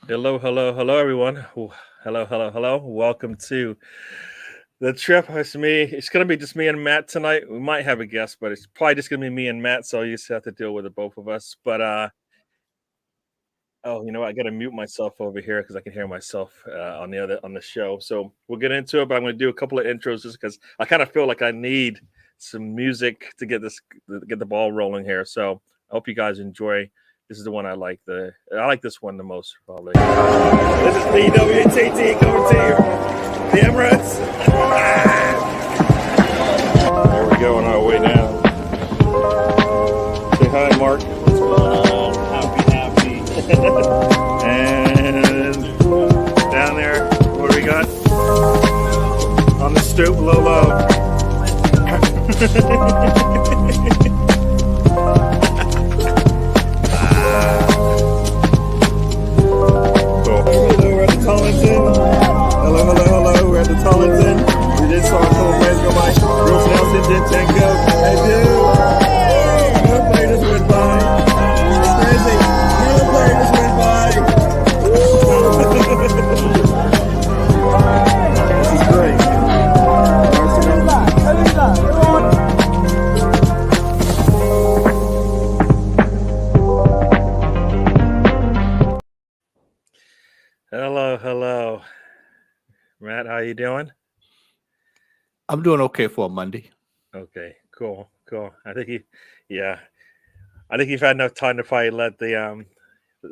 Hello, hello, hello, everyone. Hello, hello, hello. Welcome to the trip. It's me. It's gonna be just me and Matt tonight. We might have a guest, but it's probably just gonna be me and Matt. So you just have to deal with the both of us. Oh, you know what? I gotta mute myself over here because I can hear myself on the show. So we'll get into it. But I'm gonna do a couple of intros just because I kind of feel like I need some music to get the ball rolling here. So I hope you guys enjoy. This is the one I like. I like this one the most probably. This is DWTT coming to you, the Emirates. Here we go on our way now. Say hi, Mark. What's going on? Happy. And down there, what do we got? On the stoop, low. Cool. Hello, we're at the Tollington. Hello. We're at the Tollington. We just saw a couple players go by. Bruce Nelson, Dinchenko. Hey, dude. Another player just went by. It's crazy. Another player just went by. This is great. Hello. Matt, how you doing? I'm doing okay for a Monday. Okay, cool. Yeah, I think you've had enough time to probably let the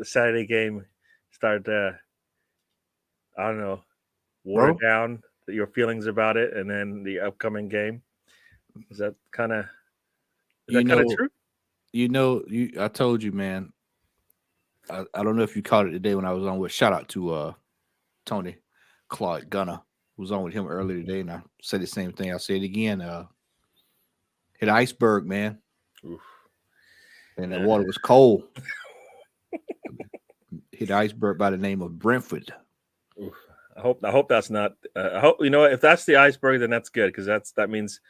Saturday game start. I don't know, water Bro, down your feelings about it, and then the upcoming game. Is that kind of is you that kind of know, true? I told you, man. I don't know if you caught it today when I was on with shout out to Tony Claude Gunner, who was on with him earlier today, and I said the same thing. I'll say it again. Hit iceberg, man. Oof. And the Yeah. water was cold. Hit iceberg by the name of Brentford. Oof. I hope that's not. I hope you know what, if that's the iceberg, then that's good because that means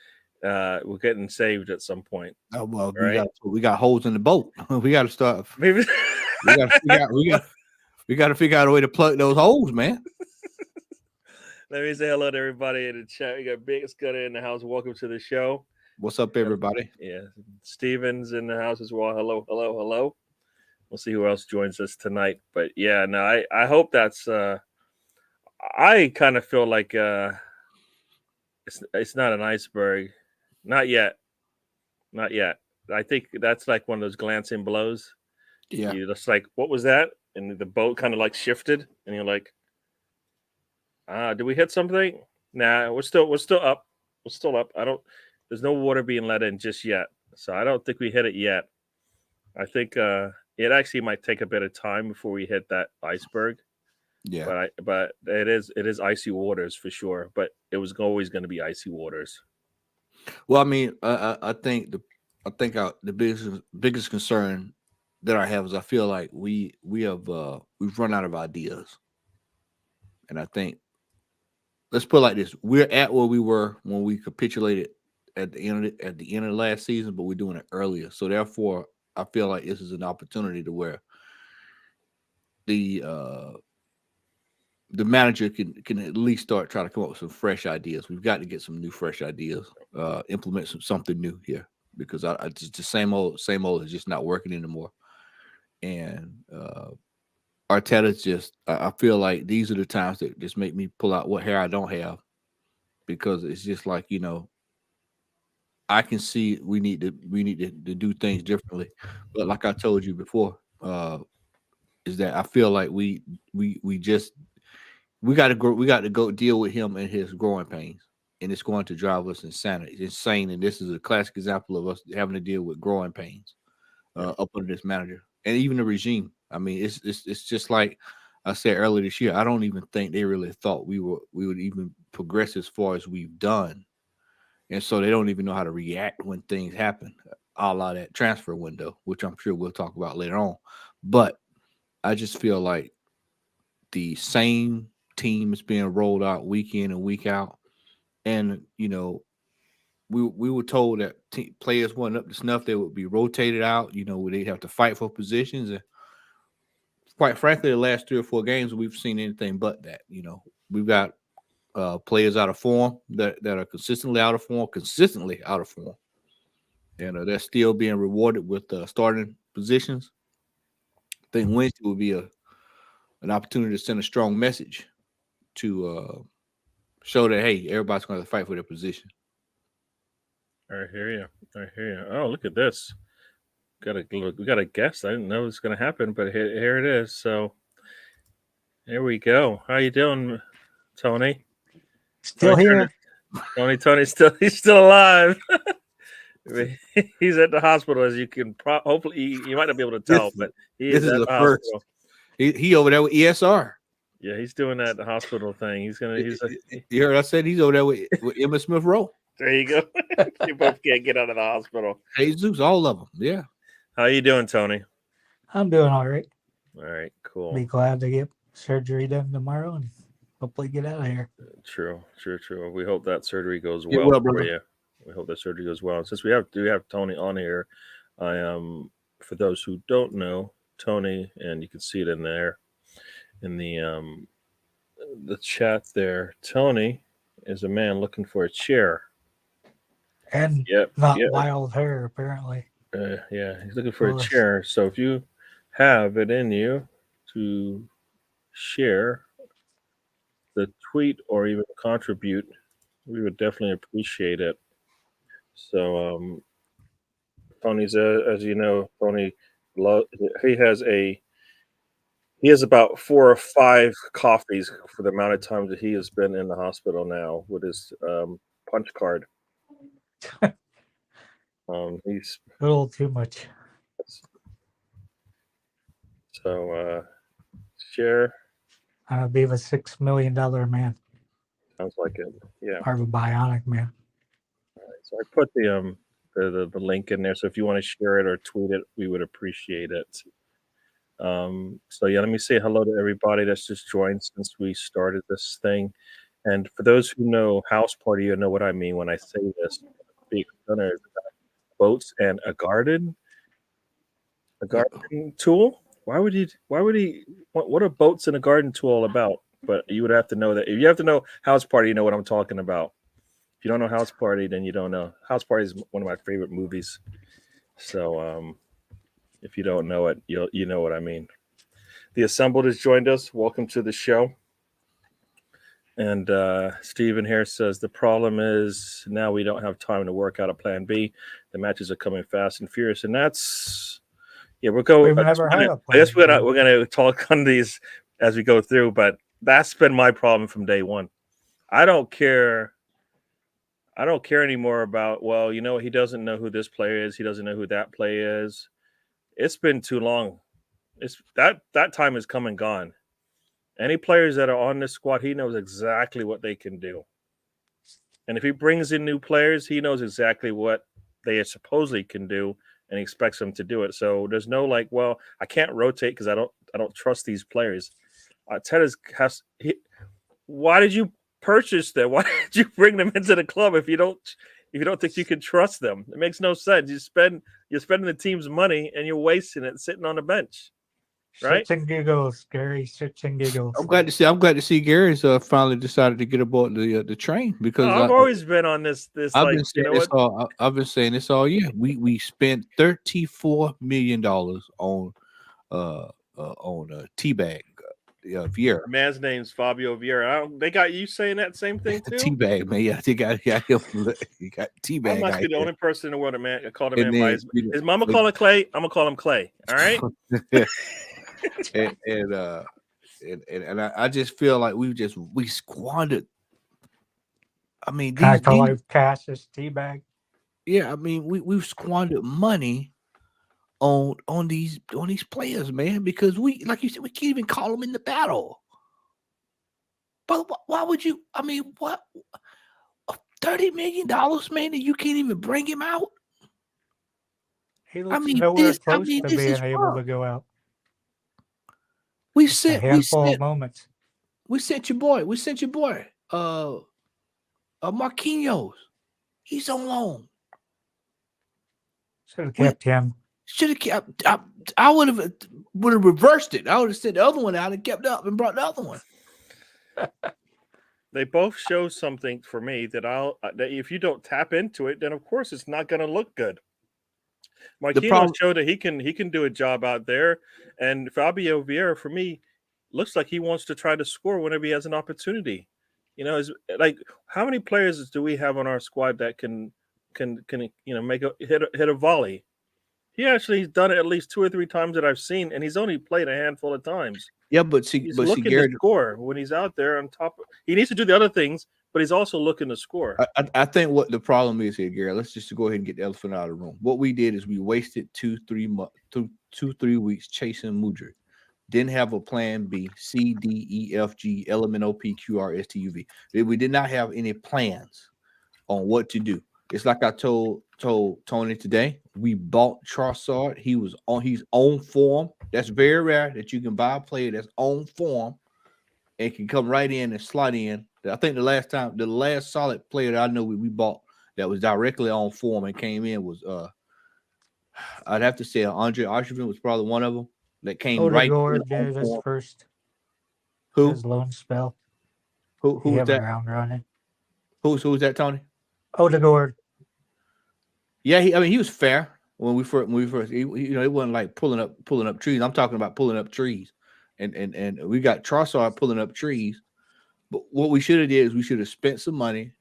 we're getting saved at some point, Oh well, right? we got holes in the boat. we got to start. Maybe. We got to figure out. We got to figure out a way to plug those holes, man. Let me say hello to everybody in the chat. We got Big Scudder in the house. Welcome to the show. What's up, And, everybody? yeah, Steven's in the house as well. Hello. We'll see who else joins us tonight. But yeah, no, I hope that's. I kind of feel like it's not an iceberg, not yet, not yet. I think that's like one of those glancing blows. Yeah. You just like, what was that? And the boat kind of like shifted, and you're like, did we hit something? Nah, we're still up. We're still up. I don't. There's no water being let in just yet, so I don't think we hit it yet. I think it actually might take a bit of time before we hit that iceberg. Yeah. But it is icy waters for sure. But it was always going to be icy waters. Well, I mean, the biggest concern that I have is I feel like we've run out of ideas, and I think let's put it like this: we're at where we were when we capitulated at the end of last season, but we're doing it earlier. So therefore, I feel like this is an opportunity to where the uh the manager can at least start trying to come up with some fresh ideas. We've got to get some new fresh ideas, implement something new here because I just the same old is just not working anymore. And Arteta's just I feel like these are the times that just make me pull out what hair I don't have because it's just like I can see we need to do things differently. But like I told you before, is that I feel like we just we got to go deal with him and his growing pains, and it's going to drive us insanity. It's insane, and this is a classic example of us having to deal with growing pains Yeah. up under this manager and even the regime. I mean, it's just like I said earlier this year. I don't even think they really thought we would even progress as far as we've done, and so they don't even know how to react when things happen, a la that transfer window, which I'm sure we'll talk about later on. But I just feel like the same team is being rolled out week in and week out. And we were told that players weren't up to snuff. They would be rotated out. They'd have to fight for positions. And quite frankly, the last 3 or 4 games we've seen anything but that. You know, we've got players out of form that are consistently out of form, and they're still being rewarded with starting positions. I think Wednesday will be an opportunity to send a strong message to show that, hey, everybody's going to fight for their position. I hear you. Oh, look at this. We got a guest. I didn't know it was going to happen, but here it is. So here we go. How you doing, Tony? Still here. Tony's still alive. He's at the hospital, as you can hopefully you might not be able to tell, but he is at the hospital. He over there with ESR. Yeah, he's doing that the hospital thing. You heard I said he's over there with Emma Smith Rowe. There you go. You both can't get out of the hospital. Jesus, all of them. Yeah. How you doing, Tony? I'm doing all right. All right, cool. Be glad to get surgery done tomorrow and hopefully get out of here. True. We hope that surgery goes well for you. We hope that surgery goes well. Since we have Tony on here, I am for those who don't know Tony, and you can see it in there in the chat there. Tony is a man looking for a chair. And wild hair, apparently. Yeah, he's looking for a chair. So if you have it in you to share the tweet or even contribute, we would definitely appreciate it. So Tony's as you know, Tony he has about 4 or 5 coffees for the amount of time that he has been in the hospital now with his punch card. He's a little too much. So share. I'll be a $6 million man. Sounds like it. Yeah. Or a bionic man. All right, so I put the link in there. So if you want to share it or tweet it, we would appreciate it. So yeah, let me say hello to everybody that's just joined since we started this thing. And for those who know House Party, you know what I mean when I say this. Boats and a garden tool. Why would he? What are boats and a garden tool about? But you would have to know that. If you have to know House Party, you know what I'm talking about. If you don't know House Party, then you don't know. House Party is one of my favorite movies. So if you don't know it, you know what I mean. The Assembled has joined us. Welcome to the show. And Stephen here says the problem is now we don't have time to work out a plan B. The matches are coming fast and furious, and that's we'll go. We've never had a plan. I guess we're gonna talk on these as we go through, but that's been my problem from day one. I don't care anymore about, well, you know, he doesn't know who this player is. He doesn't know who that player is. It's been too long. It's that time has come and gone. Any players that are on this squad, he knows exactly what they can do. And if he brings in new players, he knows exactly what they supposedly can do and he expects them to do it. So there's no like, well, I can't rotate because I don't trust these players. Ted why did you purchase them? Why did you bring them into the club if you don't think you can trust them? It makes no sense. You're spending the team's money and you're wasting it sitting on the bench. Right? Shits and giggles, Gary. Shits and giggles. I'm glad to see Gary's finally decided to get aboard the train because I've always been on this. I've been saying this all year. We spent $34 million on Teabag Vieira. The man's name's Fabio Vieira. They got you saying that same thing too. Teabag, man. Yeah, he got Teabag. I must be the only person in the world that called him by his mama call him Clay. I'm gonna call him Clay. All right. and I just feel like we squandered. I mean, cash is Teabag. Yeah, I mean, we've squandered money on these players, man, because we, like you said, we can't even call them in the battle. But why would you? I mean, what? $30 million, man, and you can't even bring him out. He looks nowhere close to being able to go out. We sent moments. We sent your boy. Marquinhos. He's on loan. Should have kept him. Should have kept. I would have reversed it. I would have sent the other one out and kept up and brought the other one. They both show something for me that that if you don't tap into it, then of course it's not going to look good. Marquinhos showed that he can do a job out there, and Fabio Vieira for me looks like he wants to try to score whenever he has an opportunity. You know, is like how many players do we have on our squad that can make hit a volley? He's done it at least 2 or 3 times that I've seen, and he's only played a handful of times. Yeah, but he's looking to score when he's out there on top. He needs to do the other things, but he's also looking to score. I think what the problem is here, Gary. Let's just go ahead and get the elephant out of the room. What we did is we wasted 2-3 weeks chasing Mudryk. Didn't have a plan B, C, D, E, F, G, L, M, N, O, P, Q, R, S, T, U, V. We did not have any plans on what to do. It's like I told Tony today. We bought Trossard. He's on form. That's very rare that you can buy a player that's on form and can come right in and slot in. I think the last solid player that I know we bought that was directly on form and came in was I'd have to say Andre Archibald was probably one of them that came right in did his first. Who? His loan spell. Who was that? Ground running. Who's that, Tony? Odegaard. Yeah, he was fair when we first it wasn't like pulling up trees. I'm talking about pulling up trees, and we got Trossard pulling up trees. But what we should have did is we should have spent some money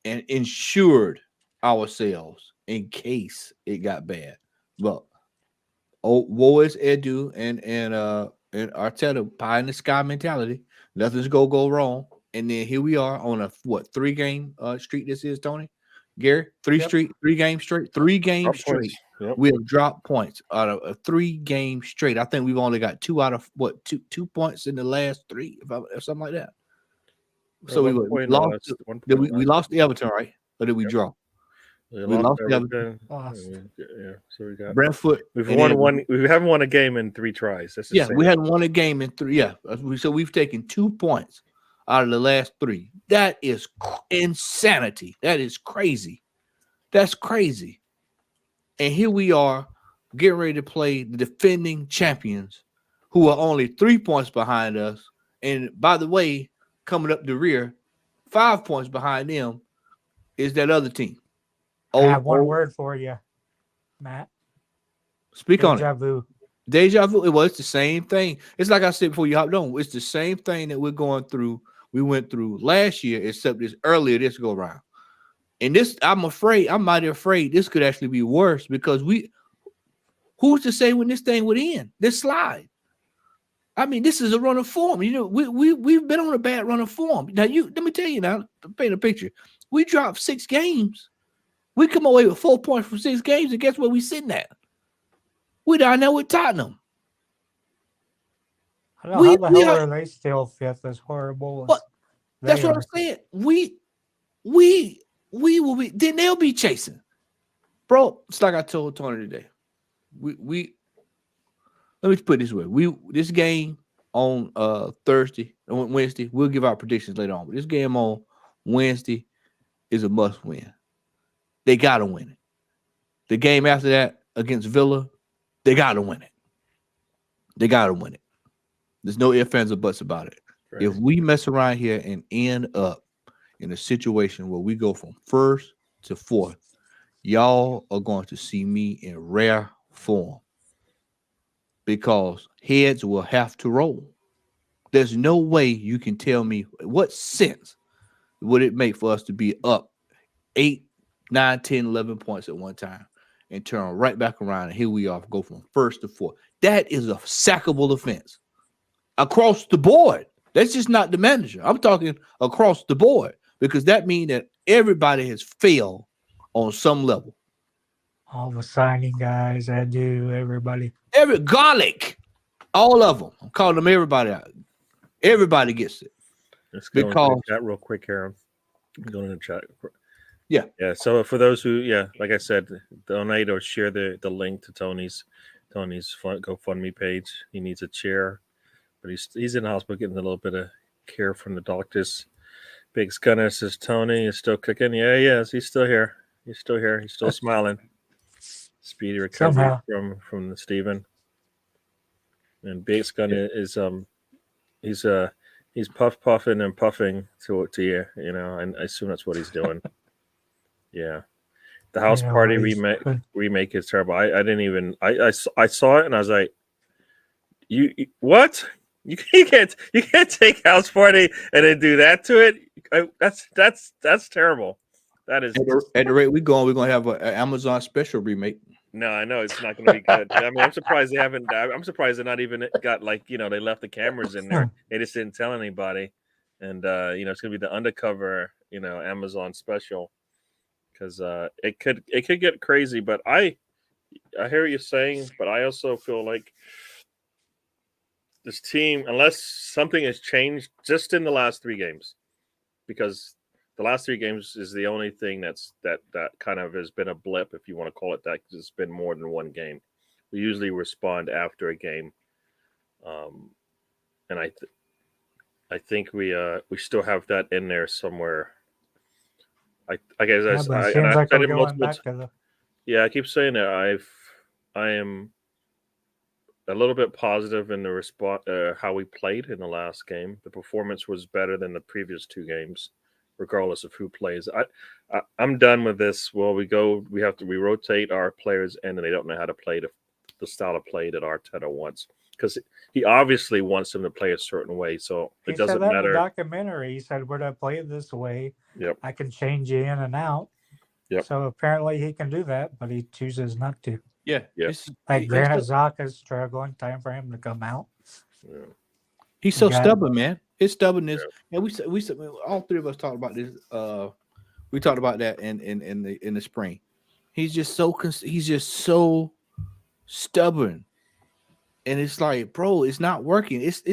and insured ourselves in case it got bad. But woe is Edu and Arteta pie in the sky mentality. Nothing's gonna go wrong. And then here we are on a 3-game streak. This is Tony. Gary, 3 games straight. Yep. We have dropped points out of a 3-game straight. I think we've only got 2 out of two points in the last 3, if something like that. So we lost. We lost the Everton, right? Or did we draw? We lost the Everton. Yeah. So we got Brentford. We've won one. We haven't won a game in 3 tries. We hadn't won a game in 3. Yeah. So we've taken 2 points out of the last 3. That is insanity. That is crazy. That's crazy. And here we are getting ready to play the defending champions who are only 3 points behind us. And by the way, coming up the rear, 5 points behind them is that other team. I have one word for you, Matt. Speak on it. Deja vu. Deja vu. Well, it's the same thing. It's like I said before you hopped on. It's the same thing that we're going through. We went through last year, except this earlier this go around. And this, I'm mighty afraid this could actually be worse because who's to say when this thing would end? This slide. I mean, this is a run of form. You know, we've been on a bad run of form. Now, let me tell you now, paint a picture. We dropped 6 games. We come away with 4 points from 6 games, and guess where we sitting at? We down there with Tottenham. I don't know how the hell are they still 5th as horrible as that's what I'm saying. We will be, then they'll be chasing. Bro, it's like I told Tony today. We let me put it this way. This game on Wednesday, we'll give our predictions later on. But this game on Wednesday is a must win. They gotta win it. The game after that against Villa, they gotta win it. They gotta win it. There's no ifs, ands, or buts about it. Right. If we mess around here and end up in a situation where we go from 1st to 4th, y'all are going to see me in rare form because heads will have to roll. There's no way you can tell me what sense would it make for us to be up 8, 9, 10, 11 points at one time and turn right back around, and here we are, go from 1st to 4th. That is a sackable offense across the board. That's just not the manager. I'm talking across the board because that means that everybody has failed on some level. All the signing guys, I do, everybody. Every garlic, all of them. I'm calling them everybody out. Everybody gets it. Let's go into the chat real quick, Aaron. Go in the chat. Yeah. So for those who, like I said, donate or share the link to Tony's GoFundMe page. He needs a chair, but he's in the hospital getting a little bit of care from the doctors. Big Gunner says Tony is still kicking. Yeah, he is. He's still here. He's still here. He's still smiling. speedy recovery Somehow. from the Steven. And Bates gun is he's puffing and puffing to you, and I assume that's what he's doing. Yeah. The House Party remake is terrible. I didn't even I saw it and I was like, you what? You can't take House Party and then do that to it. That's terrible. That is at the rate we're gonna have an Amazon special remake. No, I know it's not going to be good. I mean, I'm surprised they haven't. I'm surprised they not even got they left the cameras in there. They just didn't tell anybody, and it's going to be the undercover Amazon special because it could get crazy. But I hear what you're saying, but I also feel like this team, unless something has changed just in the last 3 games, because the last 3 games is the only thing that kind of has been a blip, if you want to call it that, because it's been more than 1 game. We usually respond after a game, and I think we still have that in there somewhere. I guess I said it multiple times. Yeah, I keep saying that I am a little bit positive in the response, how we played in the last game. The performance was better than the previous 2 games, regardless of who plays. I'm done with this. Well, we rotate our players in, and they don't know how to play the style of play that Arteta wants, because he obviously wants them to play a certain way. So it doesn't matter. In the documentary, he said, "We're going to play it this way. Yep. I can change you in and out." Yep. So apparently he can do that, but he chooses not to. Yeah. Like Granit Xhaka's struggling. Time for him to come out. Yeah. He's so stubborn, man. His stubbornness, and we all 3 of us talked about this. We talked about that in the spring. He's just so stubborn, and it's like, bro, it's not working. It's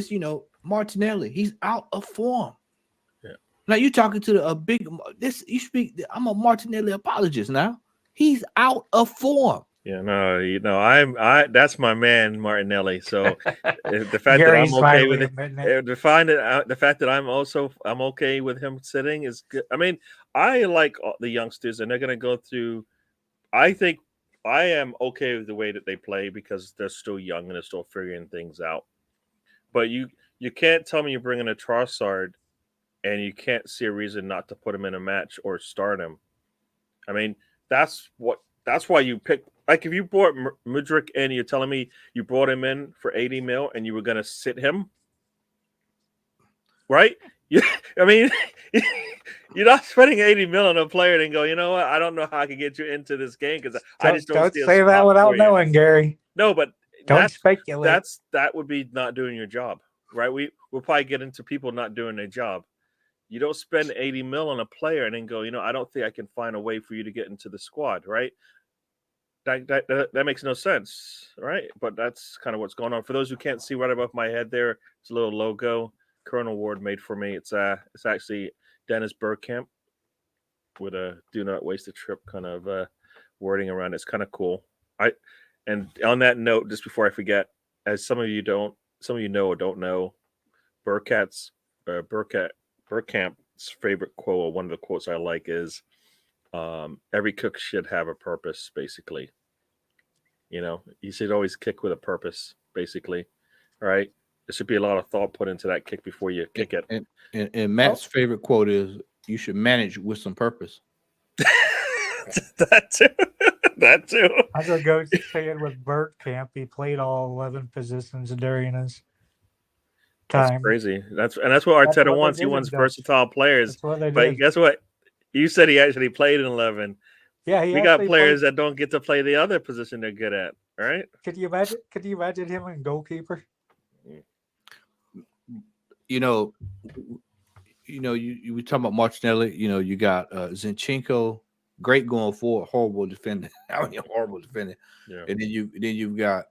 Martinelli. He's out of form. Yeah. Now you're talking to a big this. You speak. I'm a Martinelli apologist now. He's out of form. Yeah, no, I that's my man Martinelli. So the fact that I'm okay with it, the fact that I'm okay with him sitting is good. I mean, I like the youngsters, and they're going to go through. I think I am okay with the way that they play because they're still young and they're still figuring things out. But you can't tell me you're bringing a Trossard, and you can't see a reason not to put him in a match or start him. I mean, that's why you pick. Like, if you brought Mudryk in, you're telling me you brought him in for 80 mil and you were going to sit him? Right? I mean, you're not spending 80 mil on a player and go, you know what? I don't know how I can get you into this game because I just don't say that without knowing, Gary. No, but don't speculate. That would be not doing your job, right? We'll probably get into people not doing their job. You don't spend 80 mil on a player and then go, I don't think I can find a way for you to get into the squad, right? That makes no sense, right? But that's kind of what's going on. For those who can't see right above my head there, it's a little logo Colonel Ward made for me. It's actually Dennis Bergkamp with a "Do not waste a trip" kind of wording around it. It's kind of cool. And on that note, just before I forget, as some of you know or don't know, Bergkamp's favorite quote, or one of the quotes I like, is every cook should have a purpose, basically. You should always kick with a purpose, basically. Right? There should be a lot of thought put into that kick before you kick it. And Matt's favorite quote is, "You should manage with some purpose." That too. I'm gonna go say it with Bergkamp. He played all 11 positions during his time. That's crazy. That's what Arteta wants. He wants versatile players. But guess what? You said he actually played in 11. Yeah, we got players that don't get to play the other position they're good at. All right. Could you imagine him in goalkeeper? You were talking about Martinelli. You got Zinchenko, great going forward, horrible defender. Horrible defender. Yeah. And then you've got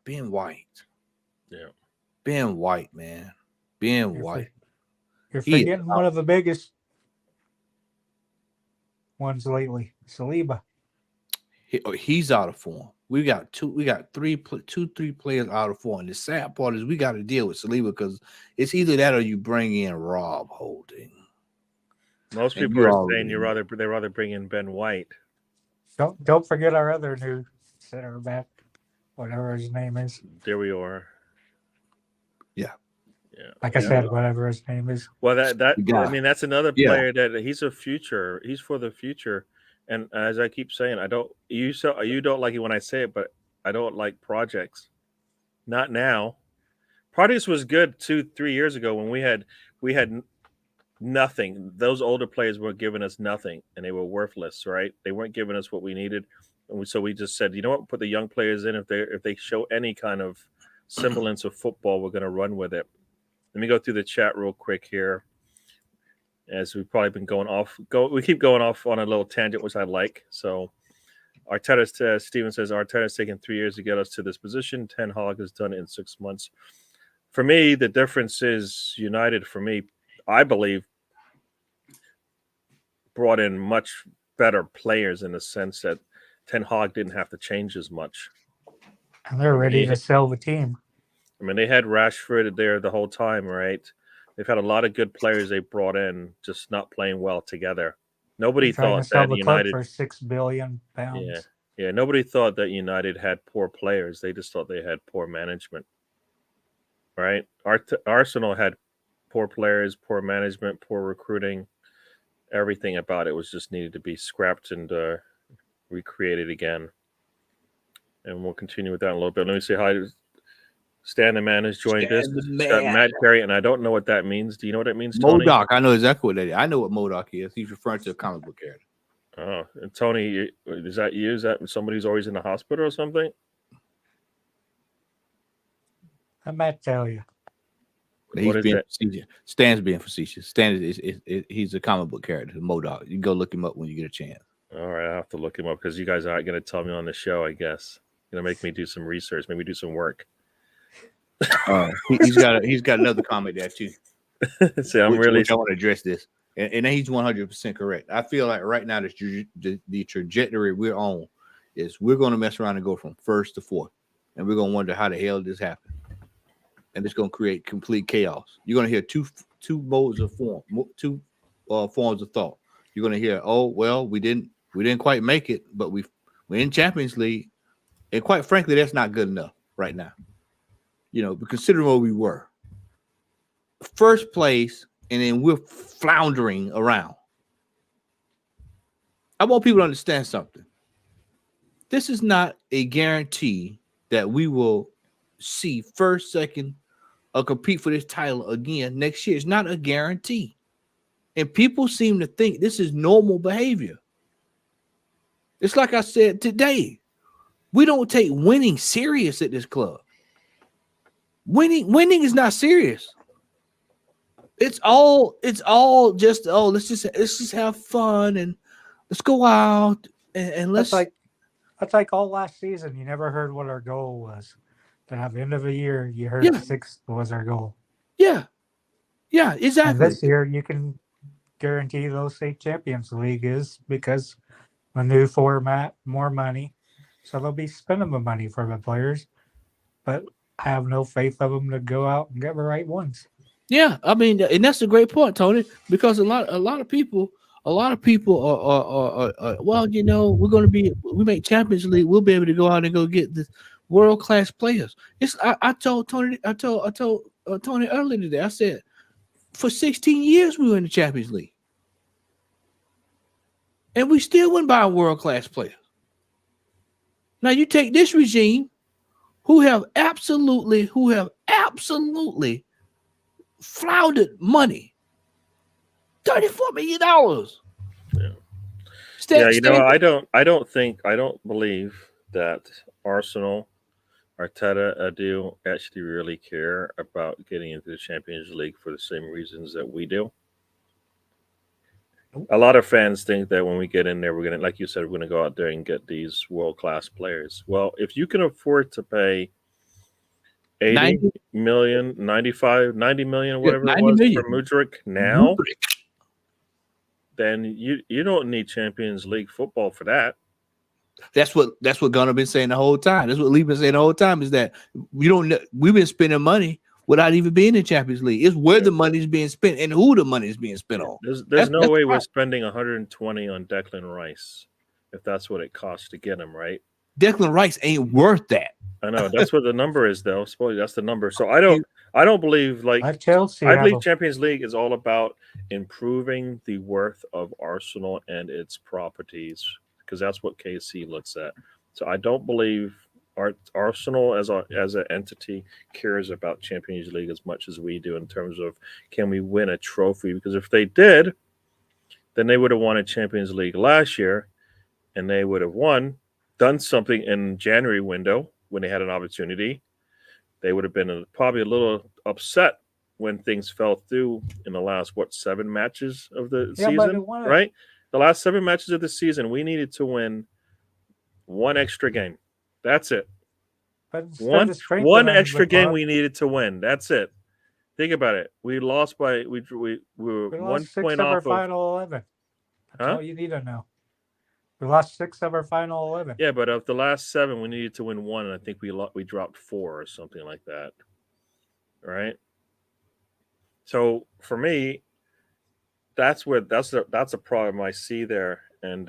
Ben White. Yeah. Ben White, man. White. You're forgetting one of the biggest ones lately, Saliba. He's out of form. We got three players out of form. And the sad part is we got to deal with Saliba because it's either that or you bring in Rob Holding. Most people are saying they'd rather bring in Ben White. Don't forget our other new center back, whatever his name is. There we are. Yeah. Yeah. Like I said, whatever his name is. Well, that The guy. I mean, that's another Yeah. player that he's a future. He's for the future. And as I keep saying, you don't like it when I say it, but I don't like projects. Not now. Projects was good 2-3 years ago when we had nothing. Those older players were giving us nothing, and they were worthless, right? They weren't giving us what we needed, and so we just said, you know what, put the young players in. If they show any kind of semblance of football, we're going to run with it. Let me go through the chat real quick here, as we've probably been going off. We keep going off on a little tangent, which I like. So, Arteta Steven says Arteta's taken 3 years to get us to this position. Ten Hag has done it in 6 months. For me, the difference is United. For me, I believe, brought in much better players in the sense that Ten Hag didn't have to change as much. And they're ready to sell the team. I mean, they had Rashford there the whole time, right? They've had a lot of good players they brought in, just not playing well together. Nobody thought that United for £6 billion. Yeah. Nobody thought that United had poor players. They just thought they had poor management, right? Arsenal had poor players, poor management, poor recruiting. Everything about it was just needed to be scrapped and recreated again. And we'll continue with that in a little bit. Let me say hi to Stan the Man has joined us. Got Matt Perry, and I don't know what that means. Do you know what it means, Tony? Modoc. I know exactly what that is. I know what Modoc is. He's referring to a comic book character. Oh, and Tony, is that you? Is that somebody who's always in the hospital or something? I might tell you. He's being facetious. Stan's being facetious. Stan he's a comic book character, Modoc. You can go look him up when you get a chance. All right, I'll have to look him up because you guys aren't going to tell me on the show, I guess. You're going to make me do some research, maybe do some work. He's got another comment there too. See, I want to address this, and he's 100% correct. I feel like right now the trajectory we're on is we're going to mess around and go from first to fourth, and we're going to wonder how the hell this happened, and it's going to create complete chaos. You're going to hear two modes of form, two forms of thought. You're going to hear, oh well, we didn't quite make it, but we're in Champions League, and quite frankly, that's not good enough right now. You know, but considering where we were, first place, and then we're floundering around. I want people to understand something. This is not a guarantee that we will see first, second, or compete for this title again next year. It's not a guarantee. And people seem to think this is normal behavior. It's like I said today. We don't take winning serious at this club. Winning is not serious. It's all just let's just have fun and let's go out and let's that's like all last season. You never heard what our goal was. Then at the end of the year, you heard sixth was our goal. Yeah, exactly. And this year you can guarantee they'll say Champions League is because a new format, more money. So they'll be spending the money for the players. But I have no faith of them to go out and get the right ones. Yeah, I mean, and that's a great point, Tony, because a lot of people are well, you know, we make Champions League, we'll be able to go out and go get the world class players. I told Tony earlier today. I said for 16 years we were in the Champions League, and we still wouldn't buy world class players. Now you take this regime, who have absolutely floundered money, $34 million. I don't believe that Arsenal, Arteta, Adu actually really care about getting into the Champions League for the same reasons that we do. A lot of fans think that when we get in there, we're going to, like you said, we're going to go out there and get these world-class players. Well, if you can afford to pay 80 million, 95, 90 million, whatever it was for Mudryk now, then you don't need Champions League football for that. That's what Gunnar been saying the whole time. That's what Lee been saying the whole time is that we've been spending money without even being in Champions League. It's where the money's being spent and who the money is being spent on. There's no way we're spending 120 on Declan Rice if that's what it costs to get him, right? Declan Rice ain't worth that. I know that's what the number is, though. Supposedly that's the number. So I don't believe like Chelsea. I believe Champions League is all about improving the worth of Arsenal and its properties because that's what KC looks at. So I don't believe Arsenal as an entity cares about Champions League as much as we do in terms of can we win a trophy? Because if they did, then they would have won a Champions League last year, and they would have done something in January window when they had an opportunity. They would have been probably a little upset when things fell through in the last 7 matches of the season, right? The last 7 matches of the season, we needed to win one extra game. That's it. One extra game we needed to win. That's it. Think about it. We lost by we were 1 point off of final 11. That's all you need to know. We lost 6 of our final 11. Yeah, but of the last 7, we needed to win 1, and I think we dropped 4 or something like that. Right. So for me, that's a problem I see there, and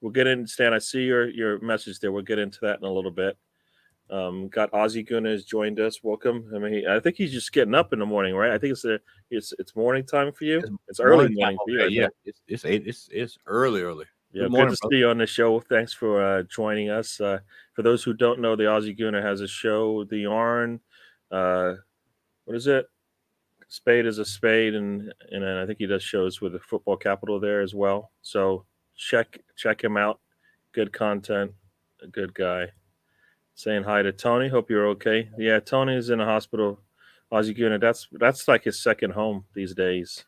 we'll get in. Stan, I see your message there. We'll get into that in a little bit. Got Ozzy Gunas joined us. Welcome. I mean, I think he's just getting up in the morning, right? I think it's morning time for you. It's early morning for you. Yeah, it's early. Yeah, good to see you on the show. Thanks for joining us. For those who don't know, the Ozzy Guna has a show, The Yarn. What is it? Spade is a spade, and I think he does shows with the Football Capital there as well. So check him out. Good content. A good guy. Saying hi to Tony. Hope you're okay. Yeah, Tony's in the hospital. Ozzy Guna, that's like his second home these days.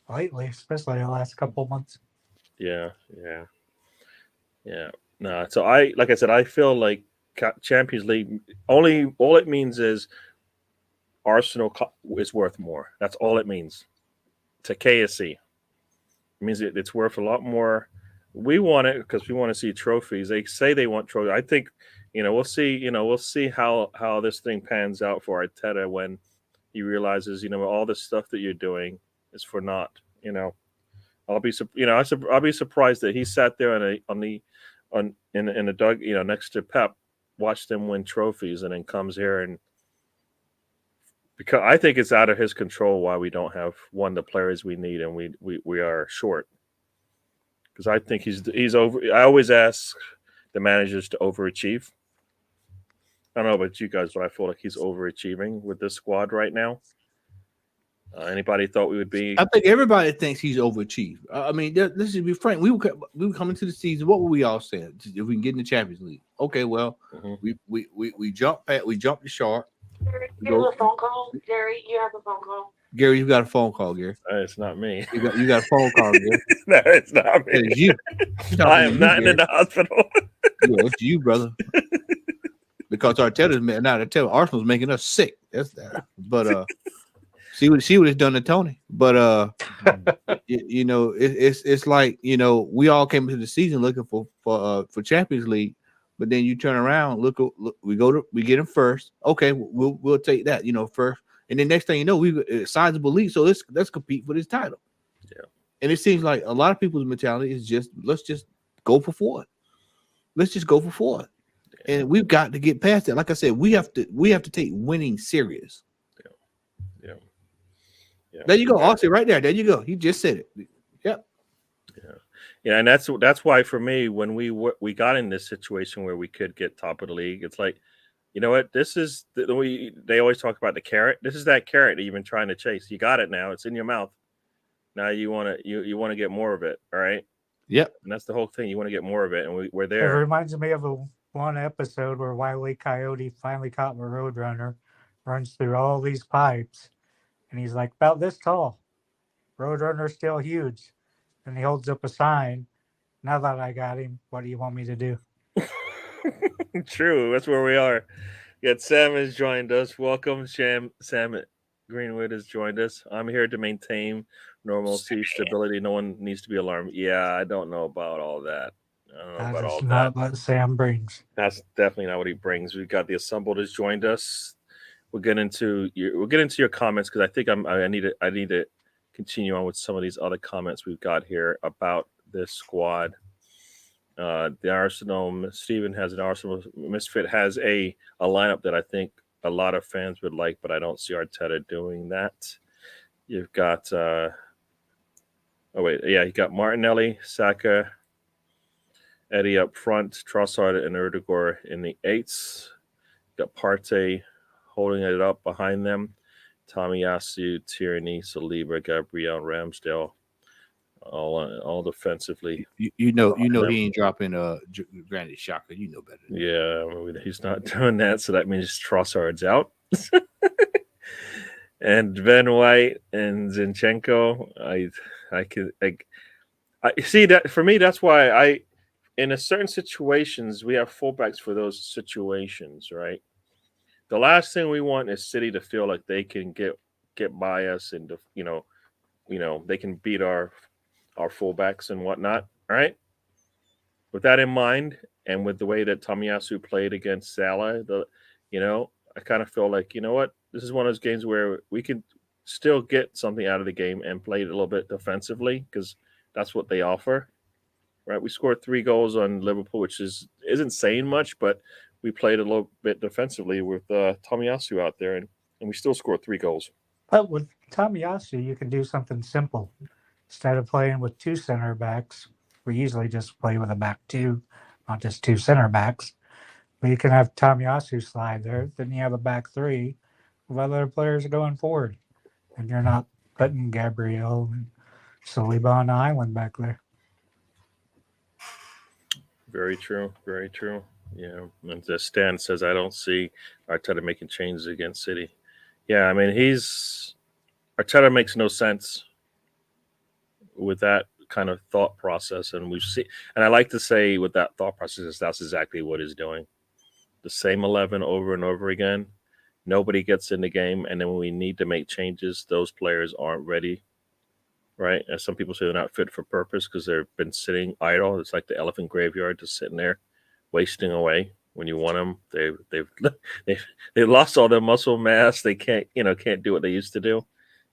Lately, especially the last couple of months. Yeah. No, so like I said, I feel like Champions League all it means is Arsenal is worth more. That's all it means to KSC. It means it's worth a lot more. We want it because we want to see trophies. They say they want trophies. I think we'll see. We'll see how this thing pans out for Arteta when he realizes all this stuff that you're doing is for naught. I'll be surprised that he sat there in the dug next to Pep, watched them win trophies, and then comes here and because I think it's out of his control why we don't have the players we need and we are short. Because I think he's over. I always ask the managers to overachieve. I don't know about you guys, but I feel like he's overachieving with this squad right now. Anybody thought we would be? I think everybody thinks he's overachieved. I mean, let's just be frank. We were coming to the season. What were we all saying? If we can get in the Champions League, okay. Well, we jumped the shark. Gary, you have a phone call. Gary, you have a phone call. Gary, you got a phone call, Gary. It's not me. You got a phone call, Gary. No, it's not me. It's you. I am not in the hospital. It's you, brother. Because Arsenal's making us sick. That's that. But see what it's done to Tony. But it's like we all came into the season looking for Champions League, but then you turn around, look, we get him first. Okay, we'll take that, first, and then next thing you know, we a sizable league. So let's compete for this title. Yeah, and it seems like a lot of people's mentality is let's just go for 4. Let's just go for 4. And we've got to get past that. Like I said, we have to take winning serious. Yeah. There you go. Austin, right there. There you go. He just said it. Yep. Yeah, and that's why for me, when we got in this situation where we could get top of the league, it's like, you know what? This is they always talk about the carrot. This is that carrot that you've been trying to chase. You got it now. It's in your mouth. Now you want to get more of it. All right. Yep. And that's the whole thing. You want to get more of it, and we're there. It reminds me of one episode where Wile E. Coyote finally caught the Roadrunner, runs through all these pipes, and he's like about this tall. Roadrunner's still huge. And he holds up a sign. Now that I got him, what do you want me to do? True. That's where we are. Yet Sam has joined us. Welcome, Sam Greenwood has joined us. I'm here to maintain normalcy, stability. No one needs to be alarmed. Yeah, I don't know about all that. That's not what Sam brings. That's definitely not what he brings. We've got the Assembled has joined us. We'll get into your comments because I think I need to continue on with some of these other comments we've got here about this squad. The Arsenal, Steven has an Arsenal Misfit has a lineup that I think a lot of fans would like, but I don't see Arteta doing that. You've got you got Martinelli, Saka, Eddie up front, Trossard and Erdegaard in the eights. Got Partey holding it up behind them. Tomiyasu, Tierney, Saliba, Gabriel, Ramsdale, all defensively. You know he ain't dropping Granit Xhaka. You know better. Yeah, he's not doing that, so that means Trossard's out. And Van White and Zinchenko, I see that. For me, that's why in a certain situations we have fullbacks for those situations, right? The last thing we want is City to feel like they can get by us and they can beat our fullbacks and whatnot, right? With that in mind, and with the way that Tomiyasu played against Salah, I kind of feel like, you know what, this is one of those games where we can still get something out of the game and play it a little bit defensively because that's what they offer, right? We scored 3 goals on Liverpool, which isn't saying much, but we played a little bit defensively with Tomiyasu out there, and we still scored 3 goals. But with Tomiyasu, you can do something simple. Instead of playing with 2 center backs, we usually just play with a back 2, not just 2 center backs. But you can have Tomiyasu slide there. Then you have a back 3 with other players going forward. And you're not putting Gabriel and Saliba on the island back there. Very true. Very true. Yeah. And the Stan says, I don't see Arteta making changes against City. Yeah, I mean, Arteta makes no sense with that kind of thought process. And I like to say with that thought process, that's exactly what he's doing. The same 11 over and over again. Nobody gets in the game. And then when we need to make changes, those players aren't ready. Right? As some people say, they're not fit for purpose because they've been sitting idle. It's like the elephant graveyard, just sitting there, wasting away. When you want them, they've lost all their muscle mass. They can't do what they used to do,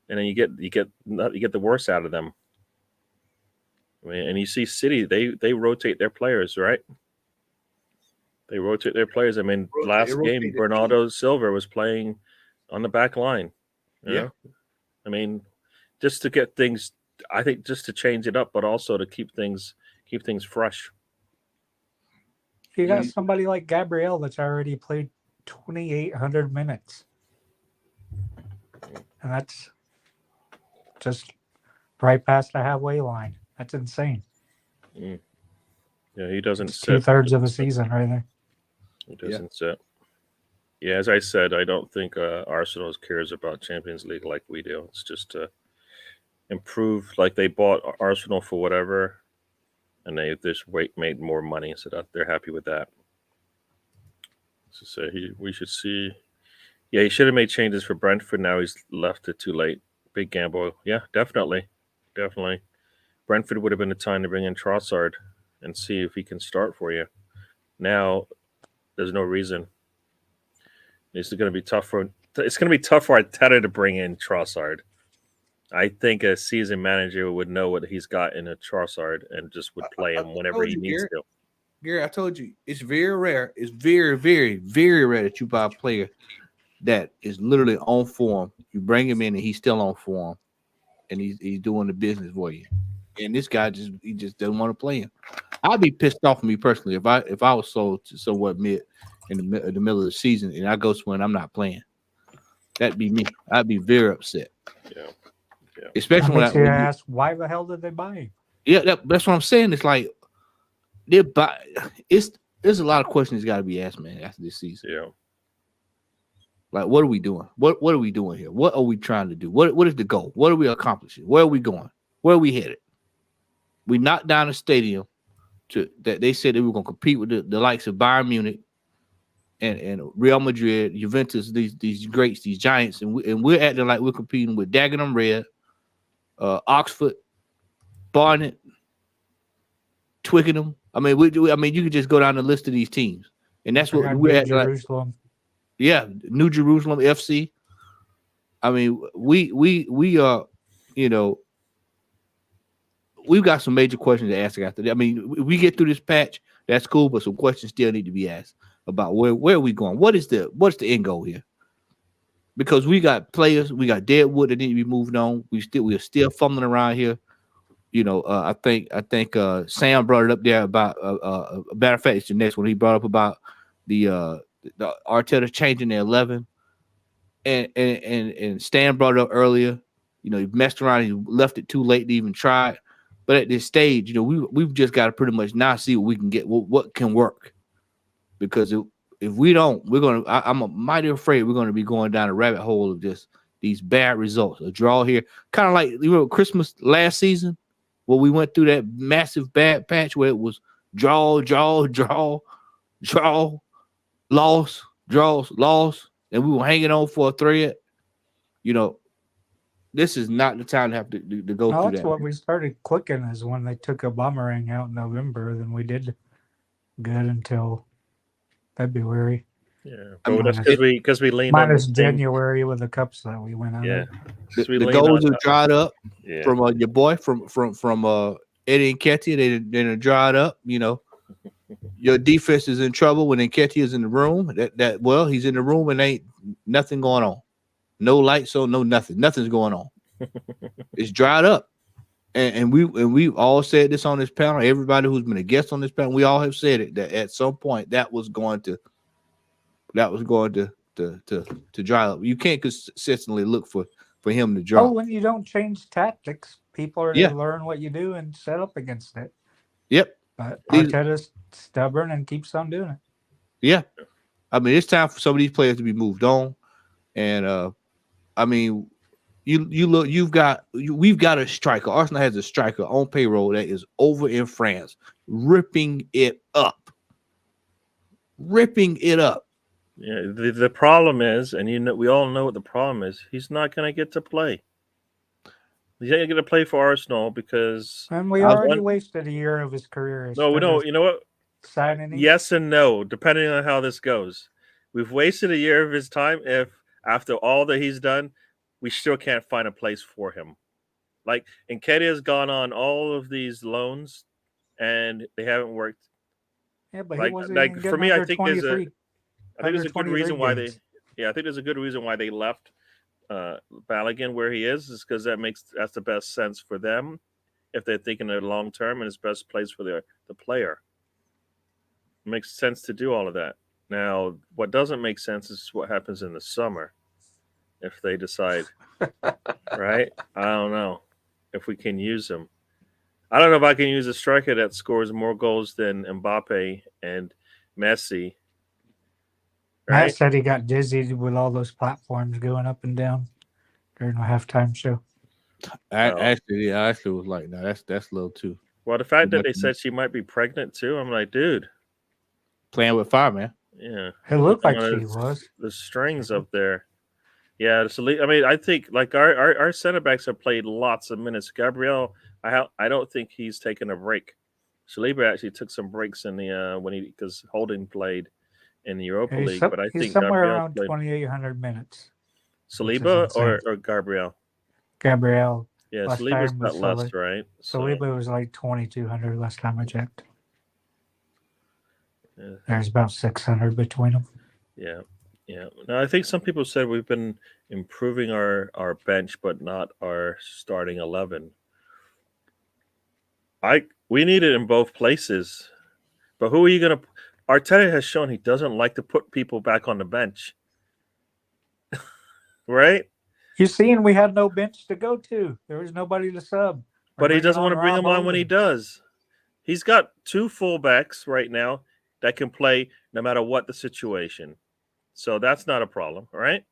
and then you get the worst out of them. I mean, and you see City, they rotate their players, right? They rotate their players. I mean, last game, Bernardo Silva was playing on the back line. You know? I mean, just to get things, I think, just to change it up, but also to keep things fresh. You got somebody like Gabriel that's already played 2,800 minutes, and that's just right past the halfway line. That's insane. Yeah, he doesn't sit. 2/3 of a season right there. He doesn't sit. Yeah, as I said, I don't think Arsenal cares about Champions League like we do. It's just to improve. Like they bought Arsenal for whatever, and they just made more money, so that they're happy with that. So we should see. Yeah, he should have made changes for Brentford. Now he's left it too late. Big gamble. Yeah, definitely. Brentford would have been the time to bring in Trossard and see if he can start for you. Now, there's no reason. It's going to be tough for Arteta to bring in Trossard. I think a seasoned manager would know what he's got in a Trossard and just would play him whenever he needs to. Gary, I told you, it's very rare. It's very, very, very rare that you buy a player that is literally on form. You bring him in and he's still on form, and he's doing the business for you. And this guy just doesn't want to play him. I'd be pissed off me personally if I was sold to somewhat mid in the middle of the season and I go somewhere and I'm not playing. That'd be me. I'd be very upset. Yeah. Especially when you ask, why the hell did they buy him? Yeah, that's what I'm saying. It's like there's a lot of questions got to be asked, man, after this season. Yeah. Like, what are we doing? What are we doing here? What are we trying to do? What is the goal? What are we accomplishing? Where are we going? Where are we headed? We knocked down a stadium that they said they were going to compete with the likes of Bayern Munich and Real Madrid, Juventus, these greats, these giants, and we're acting like we're competing with Dagenham Red, Oxford, Barnet, Twickenham. I mean, you could just go down the list of these teams, and that's what we're at. Jerusalem. Yeah, New Jerusalem FC. I mean, we are, we've got some major questions to ask after that. I mean, we get through this patch, that's cool, but some questions still need to be asked about where are we going? What's the end goal here? Because we got players, we got deadwood that need to be moved on. We're still fumbling around here. You know, I think Sam brought it up there about a matter of fact, it's the next one. He brought up about the Arteta changing the 11, and Stan brought it up earlier. You know, he messed around, he left it too late to even try it. But at this stage, you know, we've just got to pretty much now see what we can get, what can work. Because if we don't, I'm mighty afraid we're going to be going down a rabbit hole of just these bad results. A draw here, kind of like Christmas last season, where we went through that massive bad patch where it was draw, loss, draws, loss, and we were hanging on for a thread. You know, this is not the time to have to go through that. That's what we started clicking is when they took a boomerang out in November. Then we did good until February. Yeah, but that's because we leaned minus on January with the cups that we went out. Yeah, the goals are dried up from your boy from Eddie and Nketiah. They dried up. You know, your defense is in trouble when Nketiah is in the room. He's in the room and ain't nothing going on. No lights on, no nothing. Nothing's going on. It's dried up. And we all said this on this panel. Everybody who's been a guest on this panel, we all have said it that at some point that was going to dry up. You can't consistently look for him to drop. Oh, when you don't change tactics, people are going to learn what you do and set up against it. Yep. But Arteta's stubborn and keeps on doing it. Yeah. I mean, it's time for some of these players to be moved on. And I mean, we've got a striker. Arsenal has a striker on payroll that is over in France, ripping it up. Yeah, the problem is, and we all know what the problem is. He's not going to get to play. He's not going to play for Arsenal because. And we already wasted a year of his career. No, we don't. You know what? Signing. Yes and no, depending on how this goes. We've wasted a year of his time. If after all that he's done, we still can't find a place for him. Like Nketiah has gone on all of these loans, and they haven't worked. Yeah, but he wasn't for me, I think there's a good reason why games. I think there's a good reason why they left Balogun where he is because that's the best sense for them if they're thinking of long term and it's best place for the player. It makes sense to do all of that. Now, what doesn't make sense is what happens in the summer if they decide, right? I don't know if we can use them. I don't know if I can use a striker that scores more goals than Mbappe and Messi. Right? Matt said he got dizzy with all those platforms going up and down during the halftime show. I actually was like, no, that's a little too. Well, the fact that they said she might be pregnant too, I'm like, dude, playing with fire, man. Yeah, it looked like she was. The strings up there. Yeah, I mean, I think like our center backs have played lots of minutes. Gabriel, I don't think he's taken a break. Saliba actually took some breaks in the because Holding played in the Europa League, but I think somewhere around 2,800 minutes. Saliba or Gabriel? Gabriel. Yeah, Saliba's got less, right? Saliba was like 2,200 last time I checked. Yeah. There's about 600 between them. Yeah. Now I think some people said we've been improving our bench, but not our starting 11. We need it in both places, but who are you going to? Arteta has shown he doesn't like to put people back on the bench, right? You seen we had no bench to go to. There was nobody to sub. But he doesn't want to bring them on when he does. He's got two fullbacks right now that can play no matter what the situation. So that's not a problem, right?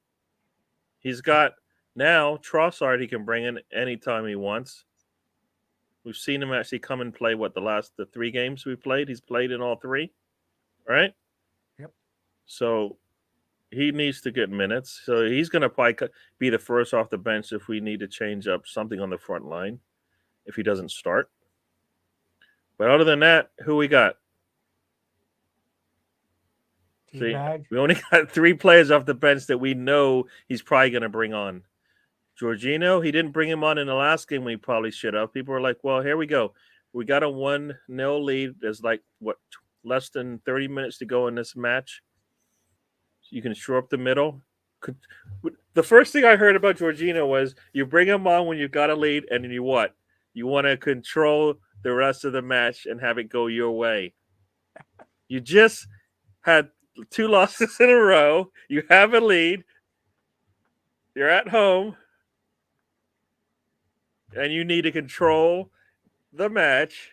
He's got now Trossard he can bring in anytime he wants. We've seen him actually come and play the 3 games we played. He's played in all 3, right? Yep. So he needs to get minutes. So he's going to probably be the first off the bench if we need to change up something on the front line if he doesn't start. But other than that, who we got? See, we only got 3 players off the bench that we know he's probably going to bring on. Jorginho, he didn't bring him on in the last game when he probably should have. People were like, well, here we go. We got a 1-0 lead. There's like, less than 30 minutes to go in this match. You can shore up the middle. The first thing I heard about Jorginho was you bring him on when you've got a lead, and then you what? You want to control the rest of the match and have it go your way. You just had 2 losses in a row. You have a lead. You're at home. And you need to control the match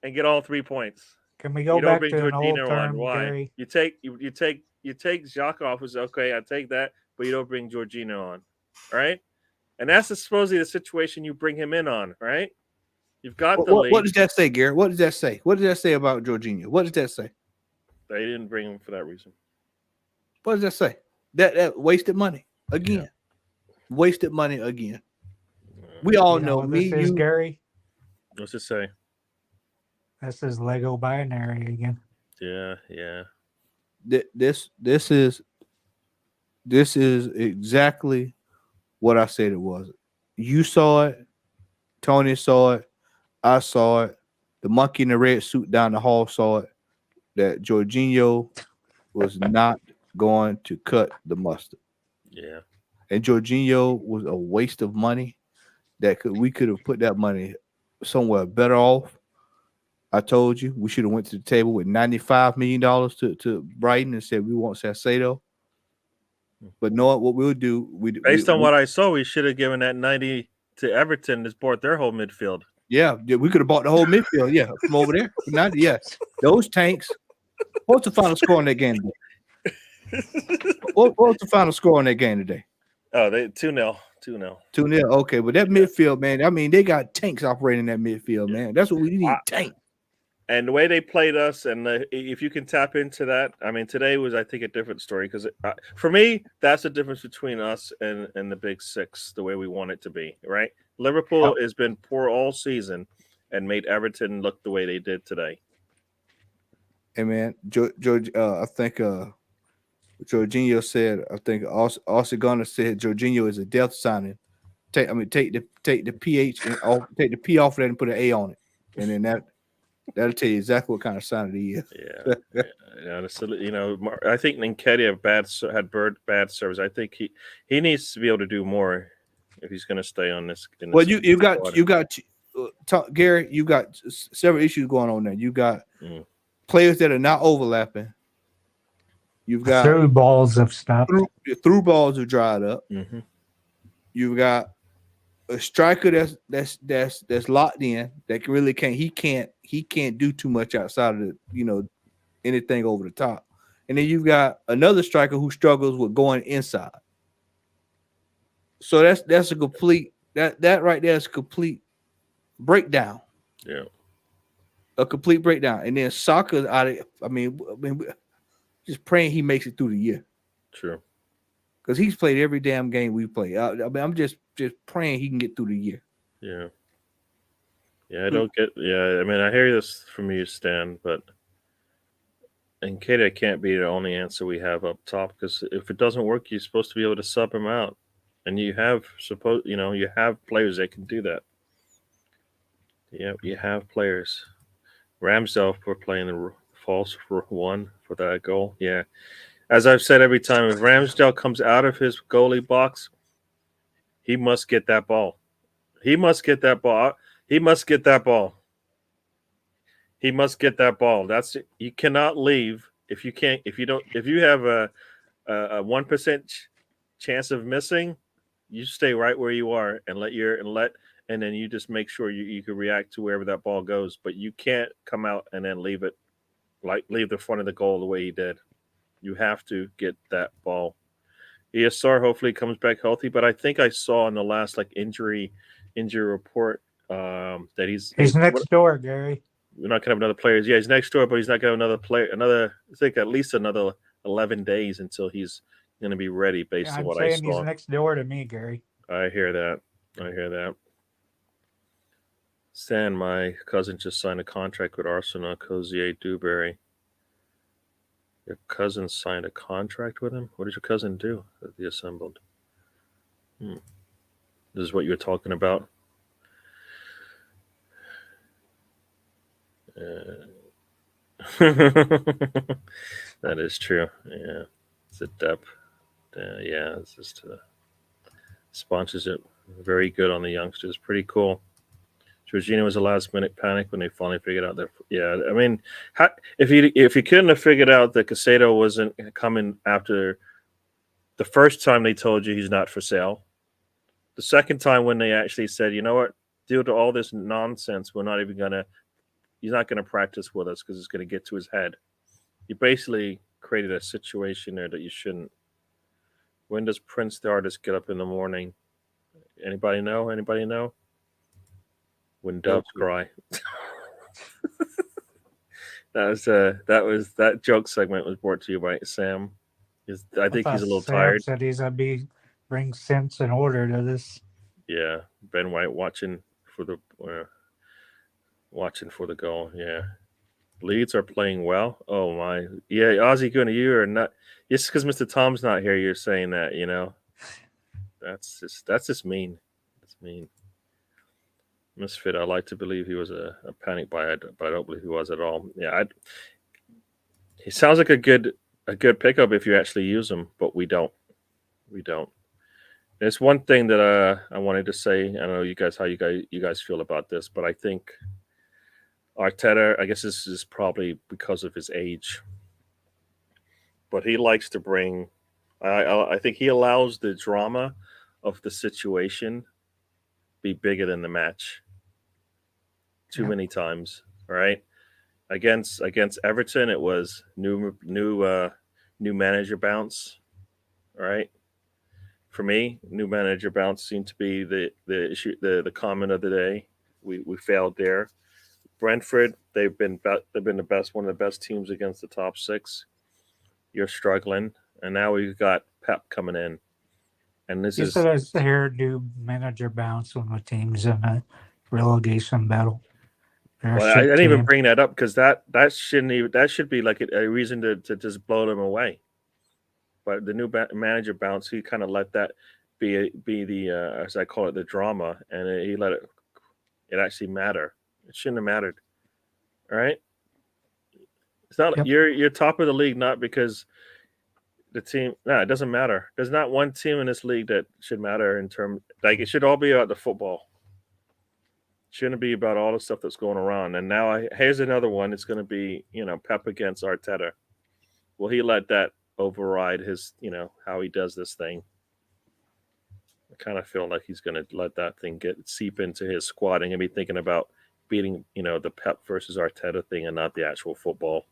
and get all 3 points. Can we go back to an old term, Why? Gary? You take Jacques off. Is okay. I take that, but you don't bring Jorginho on, right? And that's supposedly the situation you bring him in on, right? You've got the lead. What does that say, Gary? What does that say? What does that say about Jorginho? What does that say? They didn't bring him for that reason. What does that say? That wasted money again. Yeah. Wasted money again. We all know me. This is Gary. What's it say? This is Lego binary again. Yeah. This is exactly what I said it was. You saw it. Tony saw it. I saw it. The monkey in the red suit down the hall saw it. That Jorginho was not going to cut the mustard. Yeah. And Jorginho was a waste of money. We could have put that money somewhere better off. I told you we should have went to the table with $95 million to Brighton and said we want Salcedo. But know what we'll do? Based on what I saw, we should have given that 90 to Everton to support their whole midfield. Yeah, we could have bought the whole midfield. Yeah, from over there. For 90, yeah, those tanks. What's the final score in that game today? What was the final score in that game today? Oh, they 2-0. 2-0. 2-0. Okay, but that midfield, man. I mean, they got tanks operating that midfield, man. That's what we need. Tank. And the way they played us, and if you can tap into that, I mean, today was, I think, a different story because for me, that's the difference between us and the Big Six, the way we want it to be, right? Liverpool has been poor all season and made Everton look the way they did today. Hey, man, George, I think Jorginho said, I think Austin Gunner said Jorginho is a death signing. Take the PH and take the P off of that and put an A on it, and then that'll tell you exactly what kind of signing he is. Yeah. I think Nketiah had bad service. I think he needs to be able to do more if he's going to stay on this. Well, you got Gary. You got several issues going on there. You got players that are not overlapping. You've got through balls have stopped. Through balls have dried up. Mm-hmm. You've got a striker that's locked in that really can't do too much outside of anything over the top. And then you've got another striker who struggles with going inside. So that's a complete that right there is a complete breakdown. Yeah. A complete breakdown. And then Saka's out of I mean just praying he makes it through the year. True. Because he's played every damn game we play. I mean, I'm just praying he can get through the year. Yeah. Yeah, I don't get. Yeah, I mean, I hear this from you, Stan, but Nketiah can't be the only answer we have up top because if it doesn't work, you're supposed to be able to sub him out, and you have players that can do that. Yeah, you have players. Ramsdale for playing the false one for that goal. Yeah. As I've said every time, if Ramsdale comes out of his goalie box, he must get that ball. He must get that ball. He must get that ball. He must get that ball. That's it. You cannot leave if you have a 1% chance of missing, you stay right where you are and then you just make sure you can react to wherever that ball goes. But you can't come out and then leave the front of the goal the way he did. You have to get that ball. ESR hopefully comes back healthy, but I think I saw in the last injury report that he's next door, Gary. We're not gonna have another player. Yeah, he's next door, but he's not gonna have another player. I think at least another 11 days until he's gonna be ready. Based on what I saw, he's next door to me, Gary. I hear that. Stan, my cousin just signed a contract with Arsenal. Cozier Dewberry. Your cousin signed a contract with him? What did your cousin do at the assembled? This is what you're talking about. That is true. Yeah, it's a depth. Yeah, it's just sponsorship. Very good on the youngsters. Pretty cool. Georgina was a last minute panic when they finally figured out their. Yeah, I mean, if you couldn't have figured out that Casado wasn't coming after the first time they told you he's not for sale, the second time when they actually said, you know what, due to all this nonsense, we're not even gonna. He's not gonna practice with us because it's gonna get to his head. You basically created a situation there that you shouldn't. When does Prince the artist get up in the morning? Anybody know? Anybody know? When doves cry. That joke segment was brought to you by Sam. I think he's a little tired. Said he's gonna bring sense and order to this. Yeah, Ben White watching for the goal. Yeah, Leeds are playing well. Oh my, yeah, Ozzy Gunnar, you are not. Just because Mr. Tom's not here, you're saying that. You know, that's just mean. That's mean. Misfit, I like to believe he was a panic buy, but I don't believe he was at all. Yeah, he sounds like a good pickup if you actually use him, but we don't. We don't. There's one thing that I wanted to say. I don't know you guys how you guys feel about this, but I think Arteta, I guess this is probably because of his age, but he likes to bring. I think he allows the drama of the situation be bigger than the match. Too many times, all right? Against Everton, it was new manager bounce, all right? For me, new manager bounce seemed to be the issue, the comment of the day. We failed there. Brentford, they've been the best, one of the best teams against the top six. You're struggling, and now we've got Pep coming in, and this is. You said I hear new manager bounce when the team's in a relegation battle. Well, I didn't even bring that up because that should be like a reason to just blow them away. But the new manager bounce, he kind of let that be the as I call it, the drama, and he let it actually matter. It shouldn't have mattered. All right, it's not you're top of the league not because the team. No, it doesn't matter. There's not one team in this league that should matter in terms like it should all be about the football. Shouldn't be about all the stuff that's going around. And now here's another one. It's going to be, Pep against Arteta. Will he let that override his, how he does this thing? I kind of feel like he's going to let that thing seep into his squad and he'll be thinking about beating, the Pep versus Arteta thing and not the actual football.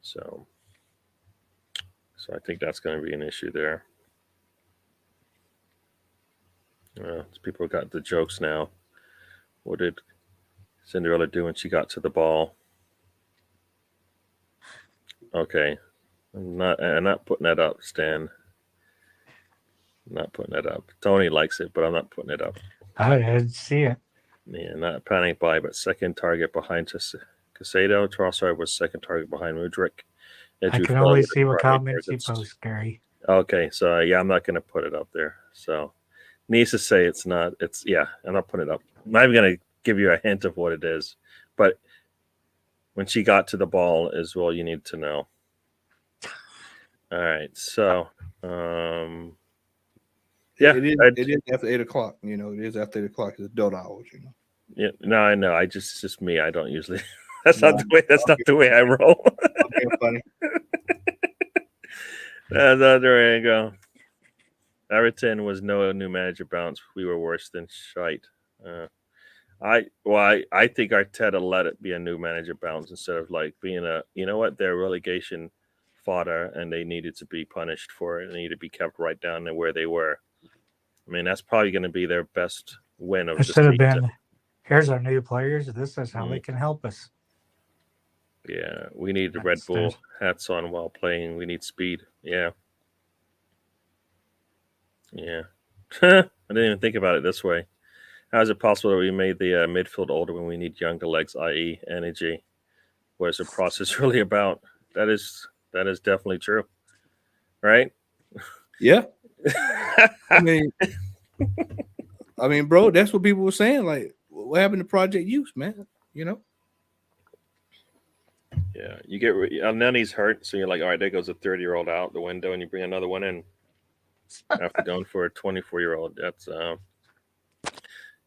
So I think that's going to be an issue there. People got the jokes now. What did Cinderella do when she got to the ball? Okay. I'm not putting that up, Stan. I'm not putting that up. Tony likes it, but I'm not putting it up. I didn't see it. Yeah, not panic buy, but second target behind Casado. Trossard was second target behind Mudryk. I can only see what comments you post, Gary. Okay, so I'm not going to put it up there. So needs to say it's not. I'm not putting it up. I'm not even going to give you a hint of what it is, but when she got to the ball is all you need to know. All right, so it is after 8 o'clock. It is after 8 o'clock. It's adult hours. Yeah, no, I know. It's just me. I don't usually. That's not the way I roll. Okay, funny. There you go. Everton was no new manager bounce. We were worse than shite. I think Arteta let it be a new manager bounce instead of like being they're relegation fodder and they needed to be punished for it. They needed to be kept right down to where they were. I mean, that's probably going to be their best win of the season. It should have been, here's our new players. This is how they can help us. Yeah, we need the Red Bull hats on while playing. We need speed. Yeah. Yeah. I didn't even think about it this way. How is it possible that we made the midfield older when we need younger legs, i.e. energy? What is the process really about? That is definitely true. Right? Yeah. I mean, I mean, bro, that's what people were saying. Like, what happened to Project Youth, man? You know? Yeah, you get Nunny's hurt, so you're like, all right, there goes a 30-year-old out the window, and you bring another one in after going for a 24-year-old. That's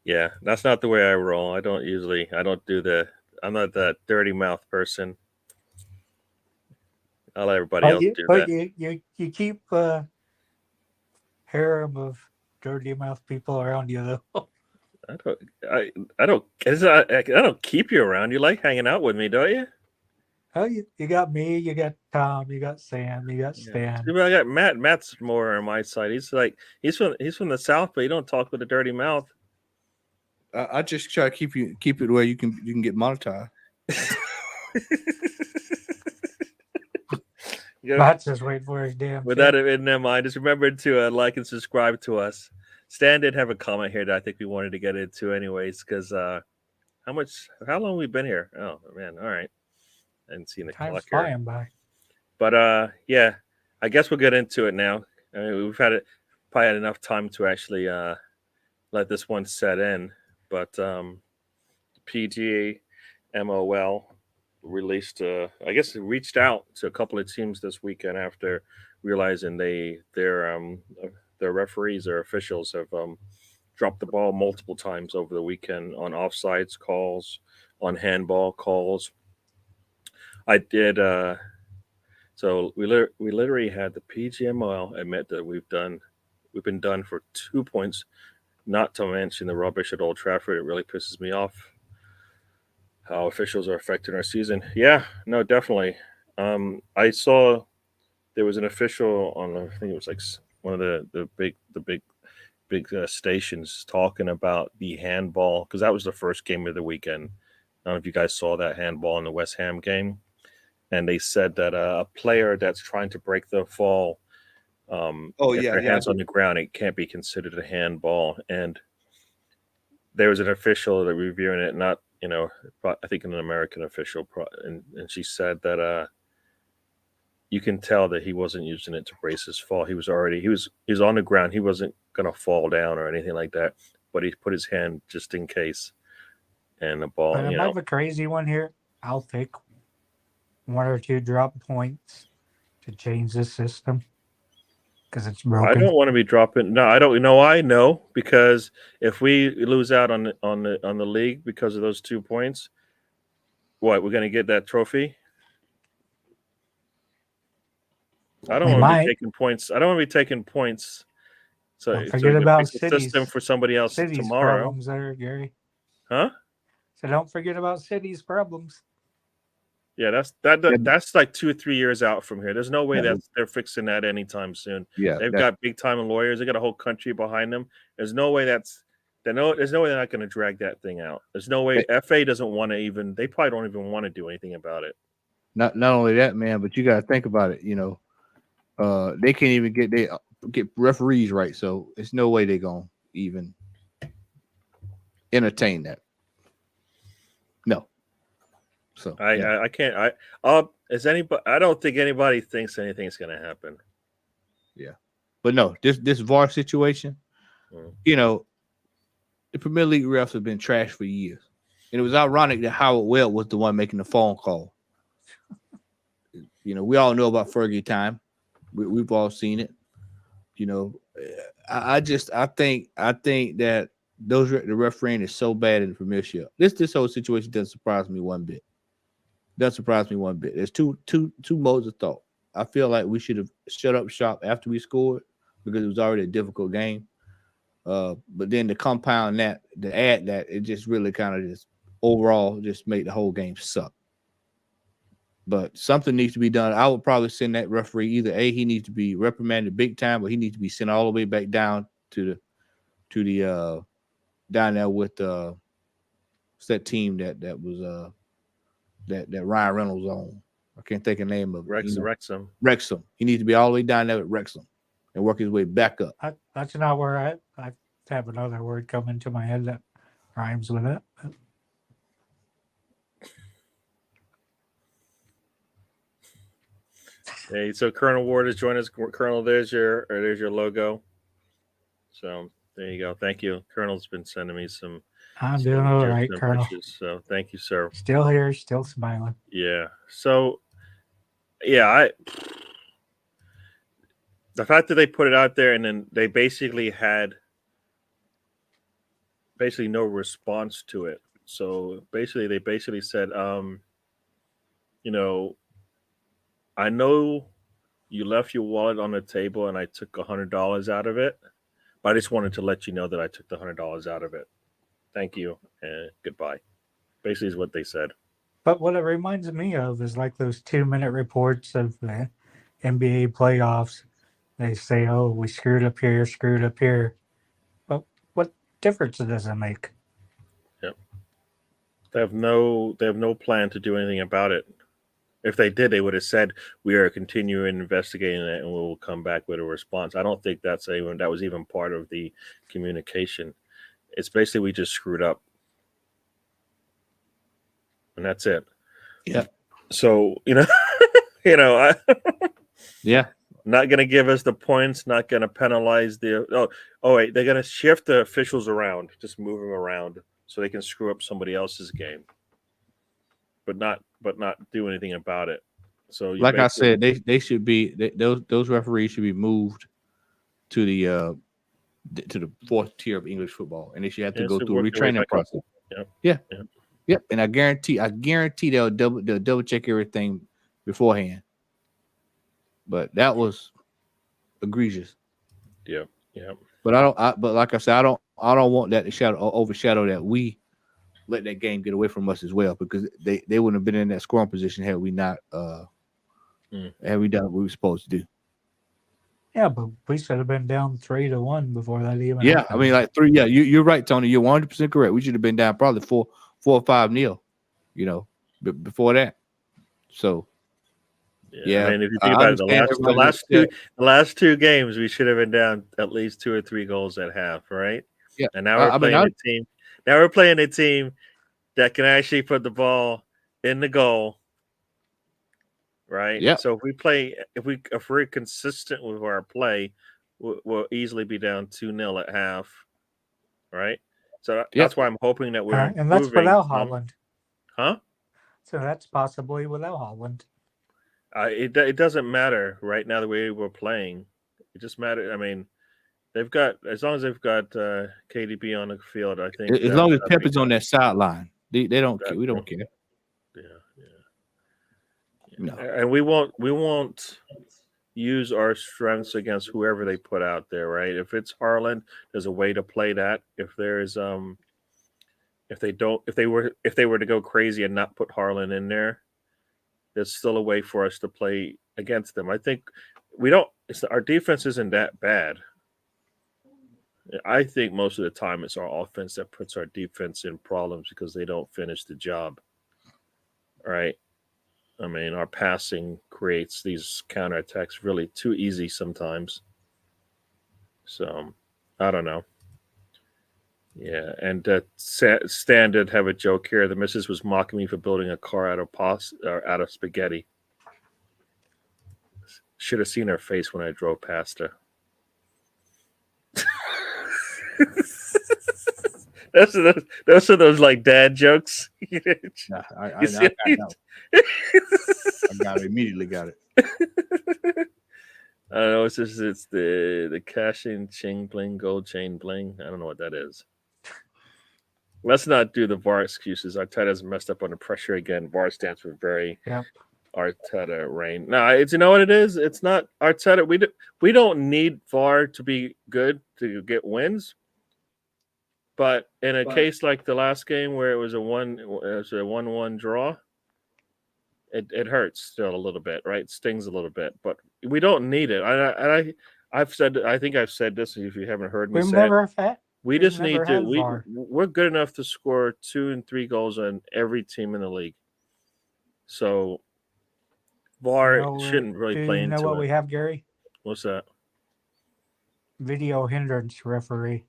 yeah, that's not the way I roll. I don't do I'm not that dirty mouth person. I'll let everybody else do but that. you keep harem of dirty mouth people around you though. I don't keep you around. You like hanging out with me, don't you? Oh, you got me, you got Tom, you got Sam, you got Stan. Yeah. I got Matt. Matt's more on my side. He's from the South, but you don't talk with a dirty mouth. I just try to keep it where you can get monetized. Matt's just waiting for his damn. With that in their mind, just remember to like and subscribe to us. Stan did have a comment here that I think we wanted to get into, anyways, because how long we've been here? Oh man, all right. I didn't see the time's clock here. flying by. But yeah, I guess we'll get into it now. I mean, we've probably had enough time to actually let this one set in. But PGA MOL released, I guess it reached out to a couple of teams this weekend after realizing their referees or officials have dropped the ball multiple times over the weekend on offsides calls, on handball calls. I did. So we literally had the PGMOL admit that we've been done for 2 points, not to mention the rubbish at Old Trafford. It really pisses me off how officials are affecting our season. Yeah, no, definitely. I saw there was an official on, I think it was like one of the big stations talking about the handball, because that was the first game of the weekend. I don't know if you guys saw that handball in the West Ham game. And they said that a player that's trying to break the fall, if their hands on the ground, it can't be considered a handball. And there was an official that reviewing it, not, I think an American official, and she said that you can tell that he wasn't using it to brace his fall. He was on the ground. He wasn't going to fall down or anything like that, but he put his hand just in case. And the ball, But I have a crazy one here. I'll take 1 or 2 drop points to change the system because it's broken. I don't want to be dropping. No, I don't know. I know, because if we lose out on the league because of those 2 points, what, we're going to get that trophy? I don't want to be taking points. I don't want to be taking points. So don't forget about City's system for somebody else tomorrow. Problems there, Gary. Huh? So don't forget about City's problems. Yeah, that's like 2 or 3 years out from here. There's no way that they're fixing that anytime soon. Yeah, they've got big time lawyers. They got a whole country behind them. There's no way there's no way they're not going to drag that thing out. There's no way. FA doesn't want to even. They probably don't even want to do anything about it. Not only that, man, but you got to think about it. They can't even get referees right. So it's no way they're gonna even entertain that. No. So I can't. Is anybody? I don't think anybody thinks anything's going to happen. Yeah, but no, this VAR situation, the Premier League refs have been trashed for years, and it was ironic that Howard Webb was the one making the phone call. We all know about Fergie time. We've all seen it. I think that the refereeing is so bad in the Premiership. This whole situation doesn't surprise me one bit. Doesn't surprise me one bit. There's two modes of thought. I feel like we should have shut up shop after we scored because it was already a difficult game. But then to compound that, to add that, it just really kind of just overall just made the whole game suck. But something needs to be done. I would probably send that referee either he needs to be reprimanded big time, or he needs to be sent all the way back down to the down there with that team that was that Ryan Reynolds on. I can't think of the name of it. Wrexham. He needs to be all the way down there at Wrexham and work his way back up. That's not where I have another word come into my head that rhymes with it. Hey, so Colonel Ward has joined us. Colonel, there's your logo. So There you go. Thank you. Colonel's been sending me I'm doing all right, some Colonel. pictures, so thank you, sir. Still here, still smiling. Yeah. So, yeah, the fact that they put it out there and then they basically had no response to it. So they basically said, you know, I know you left your wallet on the table and I took $100 out of it, but I just wanted to let you know that I took the $100 out of it. Thank you and goodbye. Basically, is what they said. But what it reminds me of is like those 2-minute reports of the NBA playoffs. They say, "Oh, we screwed up here, screwed up here." But what difference does it make? Yep. They have no plan to do anything about it. If they did, they would have said we are continuing investigating it and we will come back with a response. I don't think that was even part of the communication. It's basically we just screwed up, and that's it. Yeah. So Yeah. Not going to give us the points. Not going to penalize the. Wait, they're going to shift the officials around, just move them around so they can screw up somebody else's game, but not do anything about it. So, like I said, they should be those referees should be moved to the fourth tier of English football, and they should have to go through a retraining process. Yep. And I guarantee they'll double check everything beforehand. But that was egregious. Yeah. But but like I said, I don't want that to overshadow that we let that game get away from us as well, because they wouldn't have been in that scoring position had we not had we done what we were supposed to do. Yeah, but we should have been down 3-1 before that even. Yeah, happened. I mean, like 3. Yeah, you're right, Tony. You're 100% correct. We should have been down probably 4 or 5-0. Before that. So. Yeah, I mean, if you think about it, the last two games, we should have been down at least 2 or 3 goals at half, right? Yeah, and now we're playing a team. Now we're playing a team that can actually put the ball in the goal, right? Yeah. So if we're consistent with our play, we'll easily be down 2-0 at half, right? So that's why I'm hoping that we're and that's without Holland, huh? So that's possibly without Holland. It doesn't matter right now the way we're playing. It just matters. I mean, as long as they've got KDB on the field, I think as long as Pep is on that sideline, they don't care. We don't care. Yeah. No, and we won't use our strengths against whoever they put out there, right? If it's Harlan, there's a way to play that. If there's if they were to go crazy and not put Harlan in there, there's still a way for us to play against them. I think our defense isn't that bad. I think most of the time it's our offense that puts our defense in problems because they don't finish the job. Right? I mean, our passing creates these counterattacks really too easy sometimes. So, I don't know. Yeah, and Stan did have a joke here. The missus was mocking me for building a car out of spaghetti. Should have seen her face when I drove past her. Those are those like dad jokes. I immediately got it. I don't know. It's the cashing ching bling gold chain bling. I don't know what that is. Let's not do the VAR excuses. Arteta's messed up under pressure again. VAR stands for very Arteta reign. No, it's, you know what it is? It's not Arteta. We don't need VAR to be good to get wins. But in a case like the last game where it was a 1-1 draw, it hurts still a little bit, right? It stings a little bit, but we don't need it. I think I've said this if you haven't heard me say it. We just need to. We're good enough to score 2 and 3 goals on every team in the league. So VAR shouldn't really play into it. You know what we have, Gary? What's that? Video hindrance referee.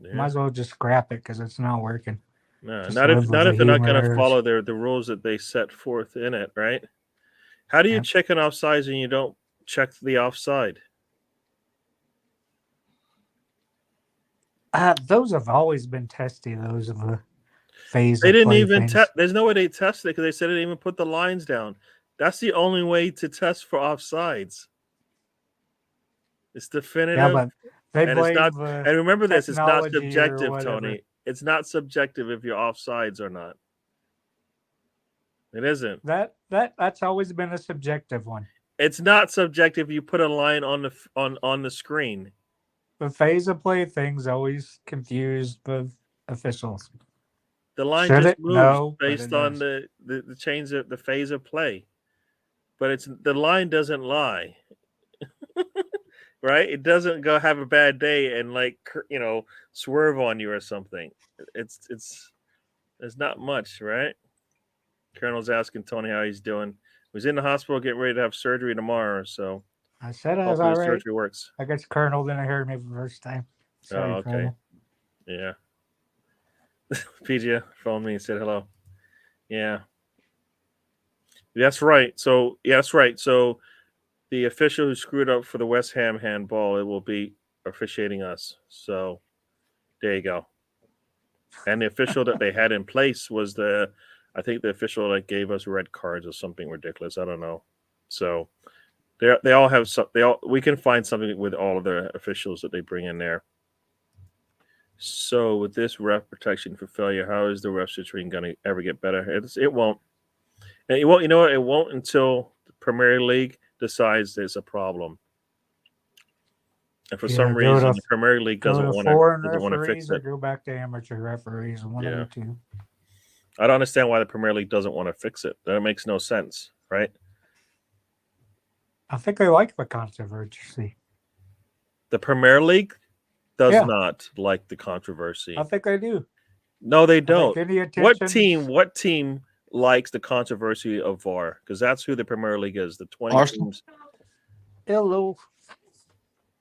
Yeah. Might as well just scrap it because it's not working. No, not if they're not going to follow the rules that they set forth in it, right? How do you check an offside and you don't check the offside? Those have always been testy. Those of the phase They of didn't play even things. test. There's no way they tested it because they said they didn't even put the lines down. That's the only way to test for offsides. It's definitive. Yeah, but they and it's blame not. the And remember this: it's not technology or subjective, whatever. Tony. It's not subjective if you're offsides or not. It isn't. That's always been a subjective one. It's not subjective. You put a line on the screen. The phase of play thing's always confused the officials. The line Should just it? moves No, based on the change of the phase of play. But it's the line doesn't lie. Right? It doesn't go have a bad day and swerve on you or something. It's there's not much, right? Colonel's asking Tony how he's doing. He's in the hospital getting ready to have surgery tomorrow, so I said I was hopefully all the right. surgery works. I guess Colonel didn't hear me the first time. Sorry, okay. Colonel. Yeah. PJ phoned me and said hello. Yeah. That's right. So the official who screwed up for the West Ham handball, it will be officiating us. So there you go. And the official that they had in place was I think the official that gave us red cards or something ridiculous. I don't know. So they all have some. We can find something with all of the officials that they bring in there. So with this ref protection for failure, how is the ref situation going to ever get better? It won't. And it won't. You know what? It won't until the Premier League decides there's a problem. And for some reason, the Premier League doesn't want to fix it. Or go back to amateur referees, one of the two. I don't understand why the Premier League doesn't want to fix it. That makes no sense, right? I think they like the controversy. The Premier League does not like the controversy. I think they do. No, they don't. What team likes the controversy of VAR? Because that's who the Premier League is. The 20 Arsenal. teams. Hello.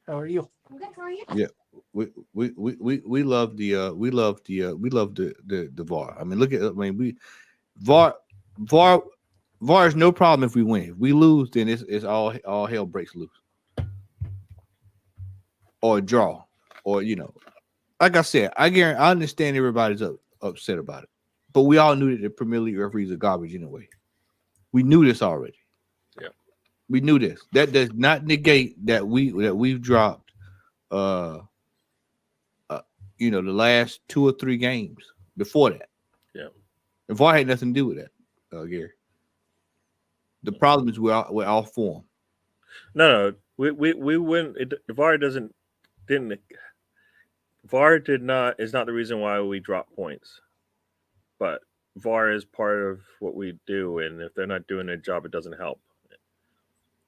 How are you? I'm good. How are you? Yeah. We love the VAR. I mean, VAR is no problem if we win. If we lose, then it's all hell breaks loose. Or a draw. Or like I said, I understand everybody's upset about it. But we all knew that the Premier League referees are garbage anyway. We knew this already. Yeah. We knew this. That does not negate that we've dropped the last 2 or 3 games before that. Yeah. And VAR had nothing to do with that, Gary. The problem is we're all form. No, we win. VAR is not the reason why we drop points. But VAR is part of what we do, and if they're not doing their job, it doesn't help.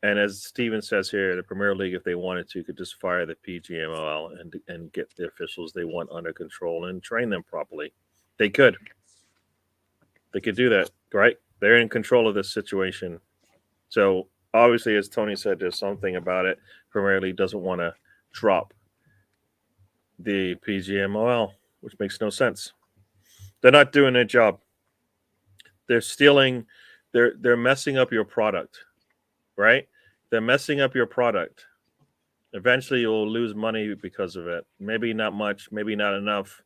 And as Steven says here, the Premier League, if they wanted to, could just fire the PGMOL and get the officials they want under control and train them properly. They could do that, right? They're in control of this situation. So obviously, as Tony said, there's something about it. Premier League doesn't want to drop the PGMOL, which makes no sense. They're not doing their job. They're stealing. They're messing up your product, right? They're messing up your product. Eventually, you'll lose money because of it. Maybe not much, maybe not enough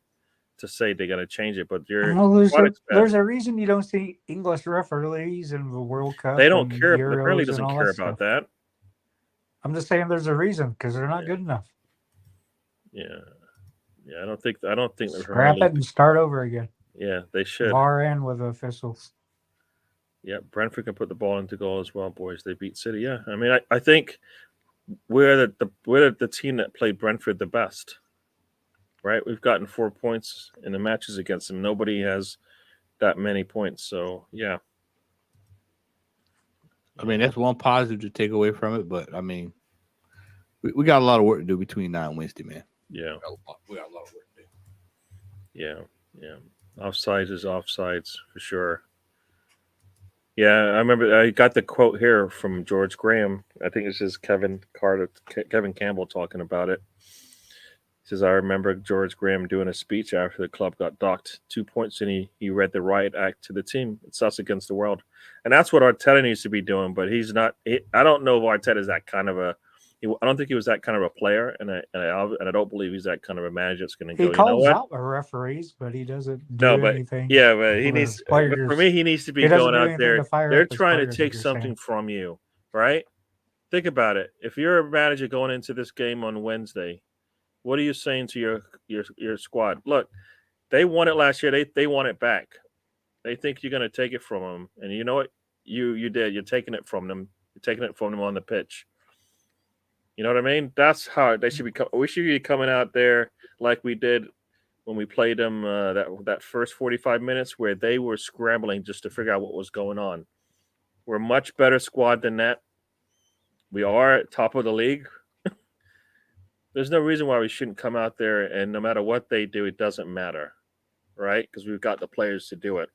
to say they're going to change it. But there's a reason you don't see English referees in the World Cup. They don't care. The Premier League doesn't care about that. I'm just saying there's a reason because they're not good enough. Yeah. I don't think the scrap it and start over again. Yeah, they should. VAR and with officials. Yeah, Brentford can put the ball into goal as well, boys. They beat City. Yeah, I mean, I think we're the team that played Brentford the best, right? We've gotten 4 points in the matches against them. Nobody has that many points, so yeah. I mean, that's one positive to take away from it, but I mean, we got a lot of work to do between now and Wednesday, man. Yeah, we got a lot of work to do. Yeah. Offsides is offsides for sure. Yeah, I remember I got the quote here from George Graham. I think it's just Kevin Campbell talking about it. He says, I remember George Graham doing a speech after the club got docked 2 points, and he read the riot act to the team. It's us against the world. And that's what Arteta needs to be doing, but he's not. I don't know if Arteta is that kind of I don't think he was that kind of a player, and I don't believe he's that kind of a manager that's going to go. He calls You know out the referees, but he doesn't do no, but anything. yeah, but he for needs. his But for players. me, he needs to be He doesn't going do out anything there. to fire They're up his trying to players, take you're something saying. from you, right? Think about it. If you're a manager going into this game on Wednesday, what are you saying to your squad? Look, they won it last year. They want it back. They think you're going to take it from them, and you know what? You did. You're taking it from them. You're taking it from them on the pitch. You know what I mean? That's how they should be. We should be coming out there like we did when we played them that first 45 minutes, where they were scrambling just to figure out what was going on. We're a much better squad than that. We are at top of the league. There's no reason why we shouldn't come out there, and no matter what they do, it doesn't matter, right? Because we've got the players to do it.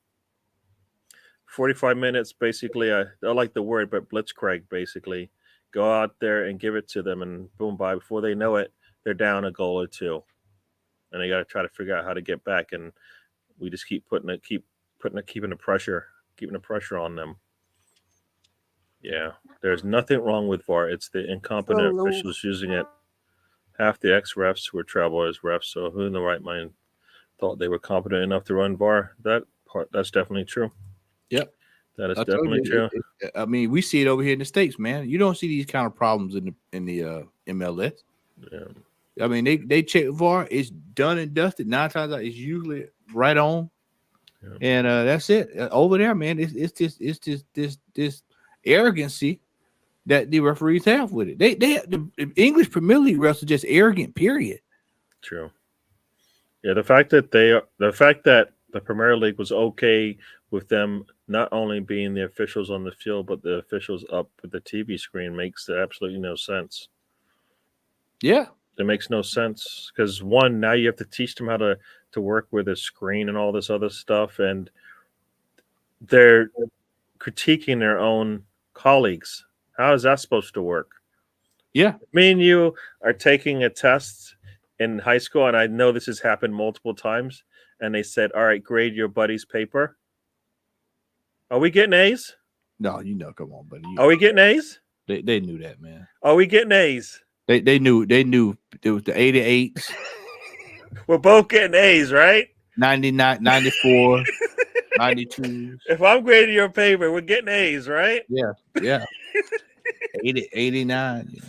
45 minutes, basically, I like the word, but blitzkrieg, basically. Go out there and give it to them, and boom, by before they know it, they're down a goal or two, and they got to try to figure out how to get back. And we just keeping the pressure on them. Yeah, there's nothing wrong with VAR. It's the incompetent officials using it. Half the ex-refs were travel as refs, so who in the right mind thought they were competent enough to run VAR? That's definitely true. Yep. That is definitely true. I mean, we see it over here in the States, man. You don't see these kind of problems in the MLS. Yeah. I mean, they check VAR. It's done and dusted. 9 times out, it's usually right on, and that's it. Over there, man, it's just this arrogancy that the referees have with it. The English Premier League refs are just arrogant. Period. True. Yeah, the fact that the Premier League was okay with them not only being the officials on the field, but the officials up with the TV screen makes absolutely no sense. Yeah. It makes no sense because one, now you have to teach them how to work with a screen and all this other stuff, and they're critiquing their own colleagues. How is that supposed to work? Yeah. Me and you are taking a test in high school, and I know this has happened multiple times, and they said, all right, grade your buddy's paper. Are we getting A's? No, come on, buddy. Are we getting A's? They knew that, man. Are we getting A's? They knew it was the 88s. We're both getting A's, right? 99, 94, 92. If I'm grading your paper, we're getting A's, right? Yeah. 89.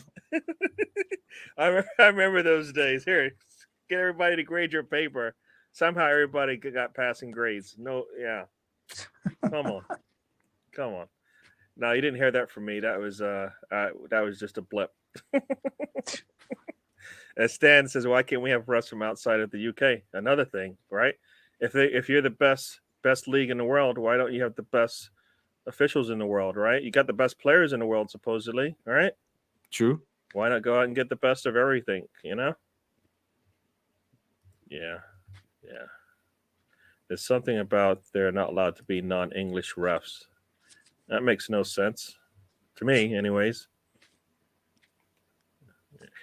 I remember those days. Here, get everybody to grade your paper. Somehow everybody got passing grades. No, yeah. Come on. No, you didn't hear that from me. That was just a blip. As Stan says, why can't we have refs from outside of the UK? Another thing, right? If you're the best league in the world, why don't you have the best officials in the world, right? You got the best players in the world, supposedly, right? True. Why not go out and get the best of everything, you know? Yeah. There's something about they're not allowed to be non-English refs. That makes no sense to me, anyways.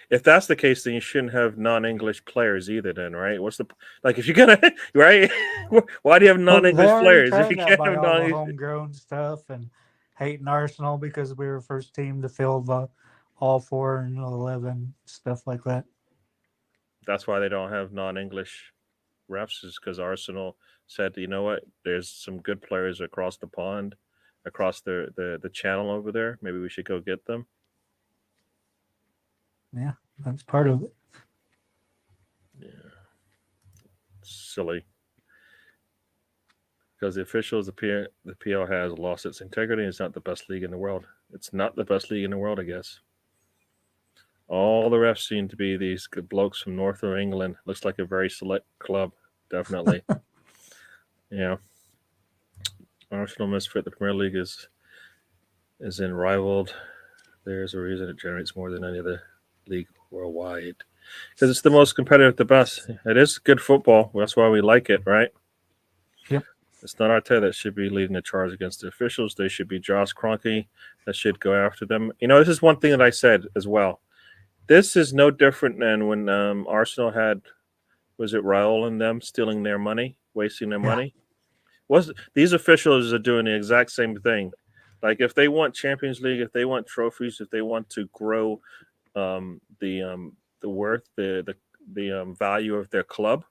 If that's the case, then you shouldn't have non-English players either. Then, right? What's the if you're gonna right? Why do you have non-English players if you can't have non-English? Homegrown stuff and hating Arsenal because we were first team to fill the all 4 and 11 stuff like that. That's why they don't have non-English refs, is because Arsenal said, you know what? There's some good players across the pond, across the channel over there. Maybe we should go get them. Yeah, that's part of it. Yeah. Silly. Because the officials, the PL has lost its integrity. It's not the best league in the world. It's not the best league in the world, I guess. All the refs seem to be these good blokes from north of England. Looks like a very select club, definitely. Yeah. Arsenal misfit. The Premier League is unrivaled. There's a reason it generates more than any other league worldwide, because it's the most competitive, the best. It is good football. That's why we like it, right? Yep. It's not Arteta that should be leading the charge against the officials. They should be Josh Kroenke that should go after them. You know, this is one thing that I said as well. This is no different than when Arsenal had, was it Raul and them stealing their money, wasting their money? These officials are doing the exact same thing. Like, if they want Champions League, if they want trophies, if they want to grow the worth, the value of their club,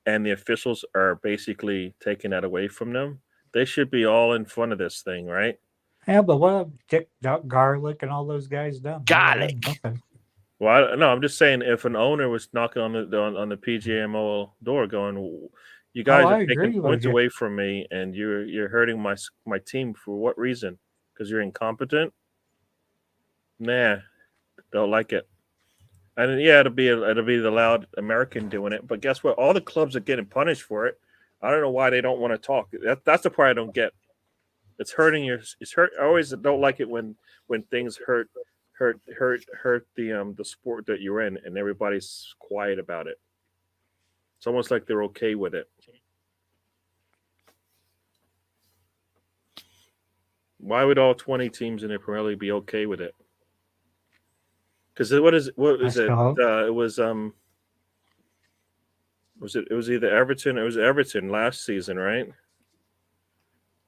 and the officials are basically taking that away from them. They should be all in front of this thing, right? Yeah, but what have Dick Garlic and all those guys done? They haven't done Garlic. nothing. Well, no, I'm just saying if an owner was knocking on the PGMO door, going, "You Oh, guys are I taking agree with points you. away from me, and you're hurting my team for what reason? Because you're incompetent." Nah, don't like it. And yeah, it'll be the loud American doing it. But guess what? All the clubs are getting punished for it. I don't know why they don't want to talk. That's the part I don't get. It's hurting your. It's hurt. I always don't like it when things hurt the sport that you're in, and everybody's quiet about it. It's almost like they're okay with it. Why would all 20 teams in the Premier League be okay with it? Because what is it? It was either Everton. It was Everton last season, right?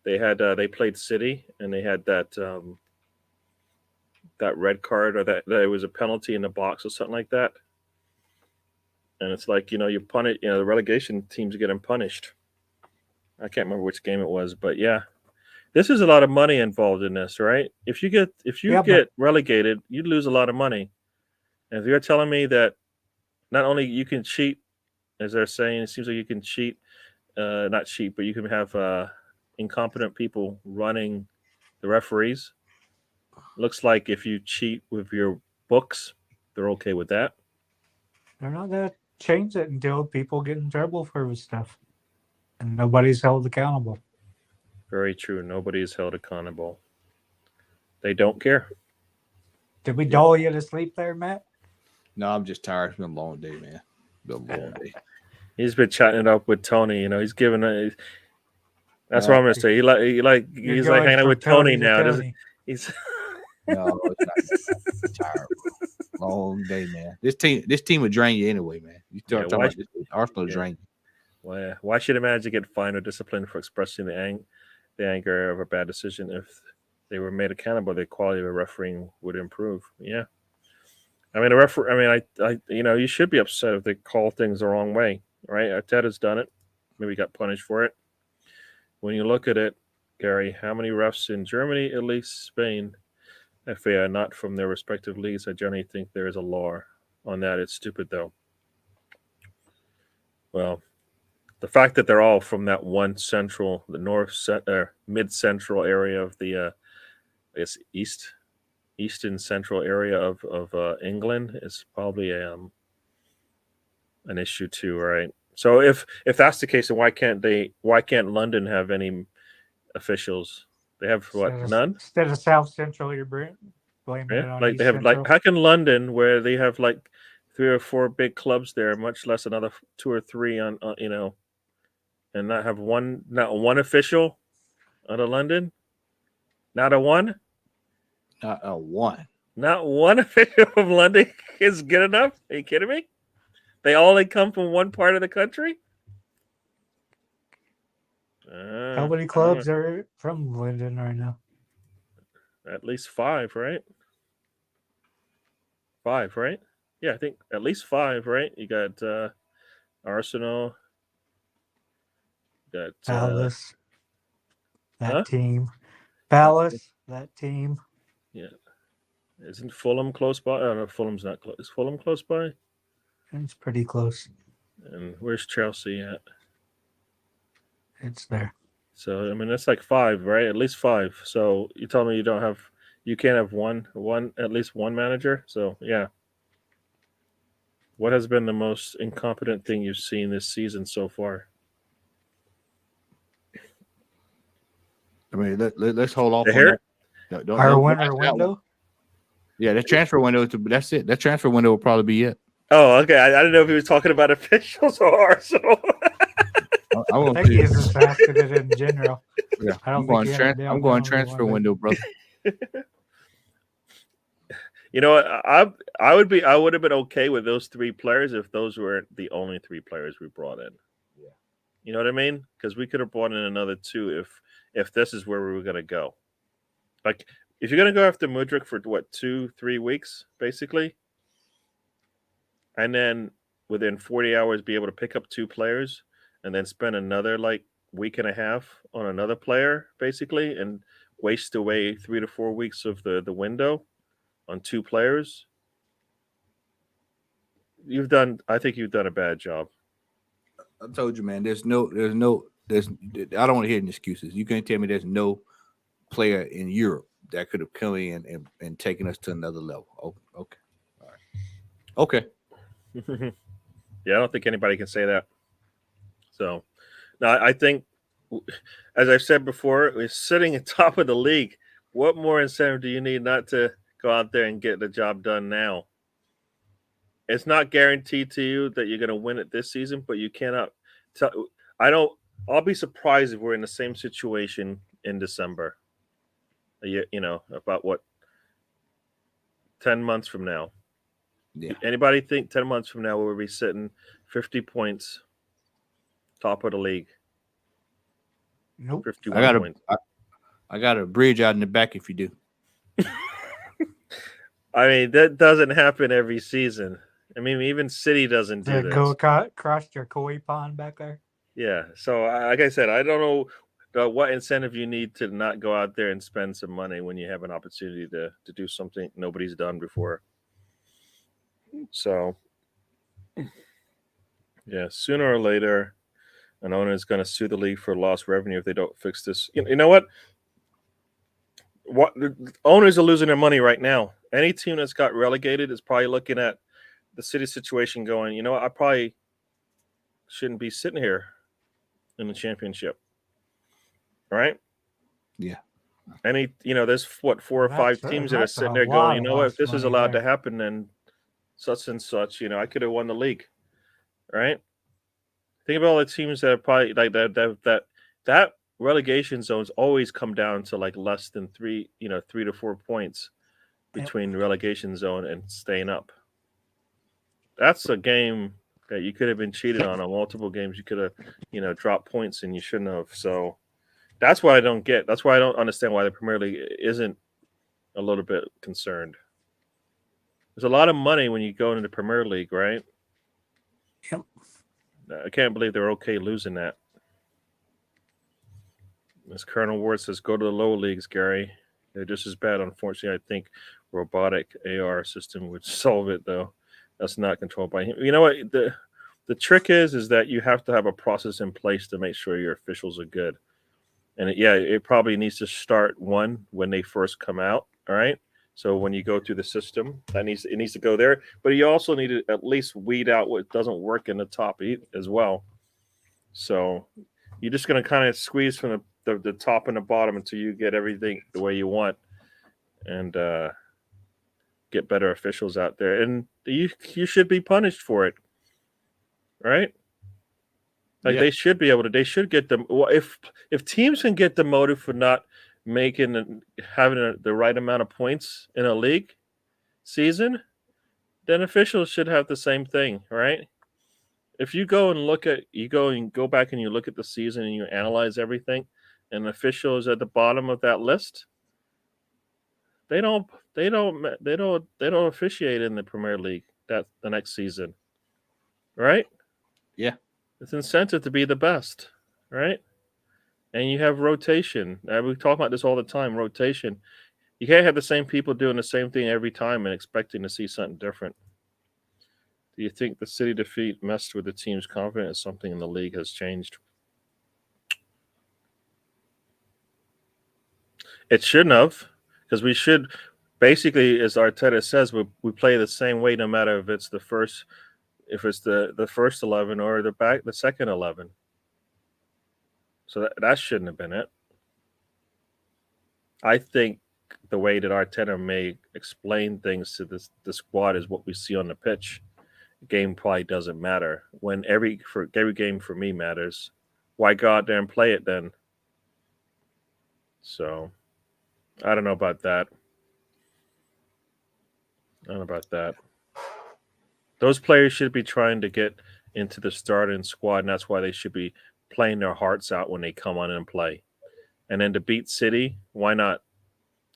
They played City, and they had that red card, or that it was a penalty in the box or something like that. And it's like, you punish, the relegation teams getting punished. I can't remember which game it was, but yeah, this is a lot of money involved in this, right? If you get relegated, you lose a lot of money. And if you're telling me that not only you can cheat, as they're saying, it seems like you can cheat, not cheat, but you can have incompetent people running the referees. Looks like if you cheat with your books, they're okay with that. They're not gonna change it until people get in trouble for stuff, and nobody's held accountable. Very true. Nobody is held accountable. They don't care. Did we dull you to sleep there, Matt? No, I'm just tired. It's been a long day, man. Been a long day. He's been chatting it up with Tony. He's giving a. That's what I'm gonna say. He's like hanging out with Tony now. He's. No, it's not tired. Long day, man. This team would drain you anyway, man. You start talking about this, Arsenal drain you. Why should a manager get fined or disciplined for expressing the anger of a bad decision? If they were made accountable, the quality of a refereeing would improve. Yeah, I mean, you should be upset if they call things the wrong way, right? Arteta's done it. Maybe got punished for it. When you look at it, Gary, how many refs in Germany, Italy, Spain, FA are not from their respective leagues? I generally think there is a law on that. It's stupid, though. Well, the fact that they're all from that one central, the mid-central area of the, I guess, eastern central area of England is probably an issue too, right? So if that's the case, then why can't London have any officials? They have none? Instead of South Central, you're blaming it on like East they have Central. how can London, where they have like 3 or 4 big clubs there, much less another 2 or 3 on and not have not one official out of London? Not a one? Not a one. Not one official from London is good enough? Are you kidding me? They only come from one part of the country? How many clubs are from London right now? At least 5, right? 5, right? Yeah, I think at least 5, right? You got Arsenal. You got Palace. That team. Palace. That team. Yeah. Isn't Fulham close by? Oh, no, Fulham's not close. Is Fulham close by? It's pretty close. And where's Chelsea at? It's there. So I mean, that's like 5, right? At least 5. So you tell me you can't have at least one manager. So yeah. What has been the most incompetent thing you've seen this season so far? I mean, let's hold off on that. Our winter window. Yeah, the transfer window. That's it. That transfer window will probably be it. Oh, okay. I didn't know if he was talking about officials or Arsenal. I think he's just asking it in general. Yeah, I'm going transfer window, brother. You know what? I would have been okay with those 3 players if those were the only 3 players we brought in. Yeah. You know what I mean? Because we could have brought in another 2 if this is where we were going to go. Like if you're gonna go after Mudryk for what 2-3 weeks, basically, and then within 40 hours be able to pick up 2 players, and then spend another like week and a half on another player, basically, and waste away 3 to 4 weeks of the window on 2 players. I think you've done a bad job. I told you, man. I don't want to hear any excuses. You can't tell me there's no player in Europe that could have come in and taken us to another level. Oh, okay. All right. Okay. Yeah, I don't think anybody can say that. So, now I think, as I've said before, we're sitting at top of the league. What more incentive do you need not to go out there and get the job done now? It's not guaranteed to you that you're going to win it this season, but you cannot tell. I'll be surprised if we're in the same situation in December. About what, 10 months from now. Yeah. Anybody think 10 months from now we'll be sitting 50 points, top of the league? Nope. 51 points. I got a bridge out in the back if you do. I mean, that doesn't happen every season. I mean, even City doesn't do this. Go across your koi pond back there. Yeah. So, like I said, I don't know what incentive you need to not go out there and spend some money when you have an opportunity to do something nobody's done before. So, yeah, sooner or later, an owner is going to sue the league for lost revenue if they don't fix this. You know what? The owners are losing their money right now. Any team that's got relegated is probably looking at the City situation going, you know what, I probably shouldn't be sitting here in the championship. Right? Yeah. There's 4 or 5 teams that are sitting there going, you know what, if this is allowed to happen, then such and such, I could have won the league. Right? Think about all the teams that are probably like that relegation zones always come down to like less than 3 to 4 points between the relegation zone and staying up. That's a game that you could have been cheated on multiple games. You could have, dropped points and you shouldn't have. So that's what I don't get. That's why I don't understand why the Premier League isn't a little bit concerned. There's a lot of money when you go into the Premier League, right? Yep. I can't believe they're okay losing that. As Colonel Ward says, go to the lower leagues, Gary. They're just as bad. Unfortunately, I think robotic AR system would solve it, though. That's not controlled by him. You know what? The trick is that you have to have a process in place to make sure your officials are good. And it probably needs to start when they first come out. All right. So when you go through the system, it needs to go there. But you also need to at least weed out what doesn't work in the top as well. So you're just going to kind of squeeze from the top and the bottom until you get everything the way you want, and get better officials out there. And you should be punished for it, right? Like they should be able to. They should get them. Well, if teams can get demoted for not having the right amount of points in a league season, then officials should have the same thing, right? If you go back and you look at the season and you analyze everything, and the official is at the bottom of that list, they don't officiate in the Premier League the next season, right? Yeah, it's incentive to be the best, right? And you have rotation. We talk about this all the time. Rotation. You can't have the same people doing the same thing every time and expecting to see something different. Do you think the City defeat messed with the team's confidence? Something in the league has changed. It shouldn't have, because we should basically, as Arteta says, we play the same way no matter if it's the first 11 or the second 11. So that shouldn't have been it. I think the way that Arteta may explain things to the squad is what we see on the pitch. Game probably doesn't matter. When every game for me matters, why go out there and play it then? So I don't know about that. Those players should be trying to get into the starting squad, and that's why they should be playing their hearts out when they come on and play. And then to beat City, why not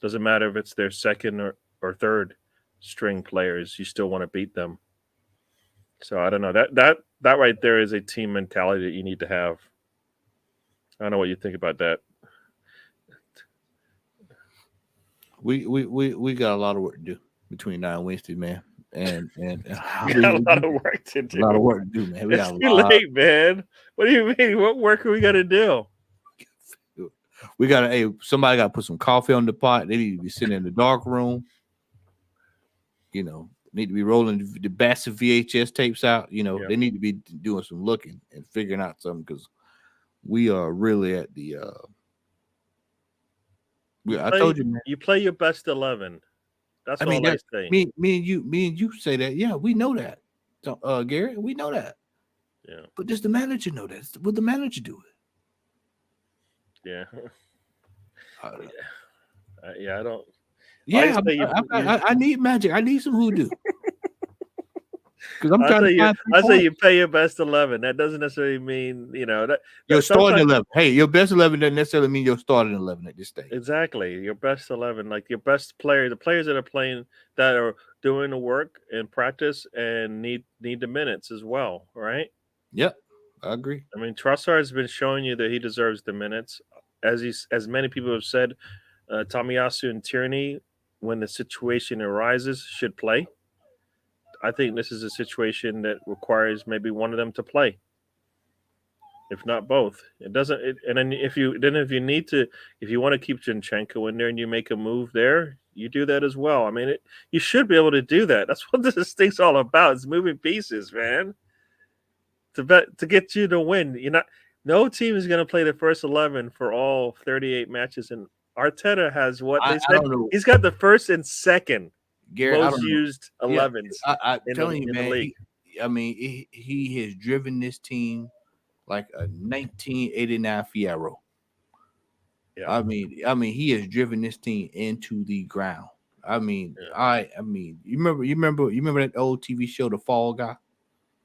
Doesn't matter if it's their second or third string players. You still want to beat them. So I don't know. That right there is a team mentality that you need to have. I don't know what you think about that. We got a lot of work to do between now and Wednesday, man. And we got a lot of work to do. A lot of work to do, man. It's too late, man. What do you mean? What work are we gonna do? We gotta. Hey, somebody got to put some coffee on the pot. They need to be sitting in the dark room. You know, need to be rolling the best of VHS tapes out. You know, they need to be doing some looking and figuring out something because we are really at the. I told you, man. You play your best 11. That's all I say. Me and you say that. Yeah, we know that. So, Gary, we know that. Yeah. But does the manager know that? Will the manager do it? Yeah. I don't. Yeah, I need magic. I need some hoodoo. Because I'm trying to. I say you pay your best 11. That doesn't necessarily mean that your starting 11. Hey, your best 11 doesn't necessarily mean your starting 11 at this stage. Exactly, your best 11, like your best player, the players that are playing, that are doing the work and practice and need the minutes as well, right? Yep, I agree. I mean, Trossard has been showing you that he deserves the minutes, as many people have said. Tomiyasu and Tierney, when the situation arises, should play. I think this is a situation that requires maybe one of them to play, if not both. It doesn't. And then if you need to, if you want to keep Zinchenko in there and you make a move there, you do that as well. I mean, you should be able to do that. That's what this thing's all about. It's moving pieces, man. To get you to win. No team is going to play the first 11 for all 38 matches, and Arteta has what they said. He's got the first and second. Gary, most used 11s. I'm telling you, man. He has driven this team like a 1989 Fiero. Yeah. I mean, he has driven this team into the ground. I mean, you remember that old TV show, The Fall Guy?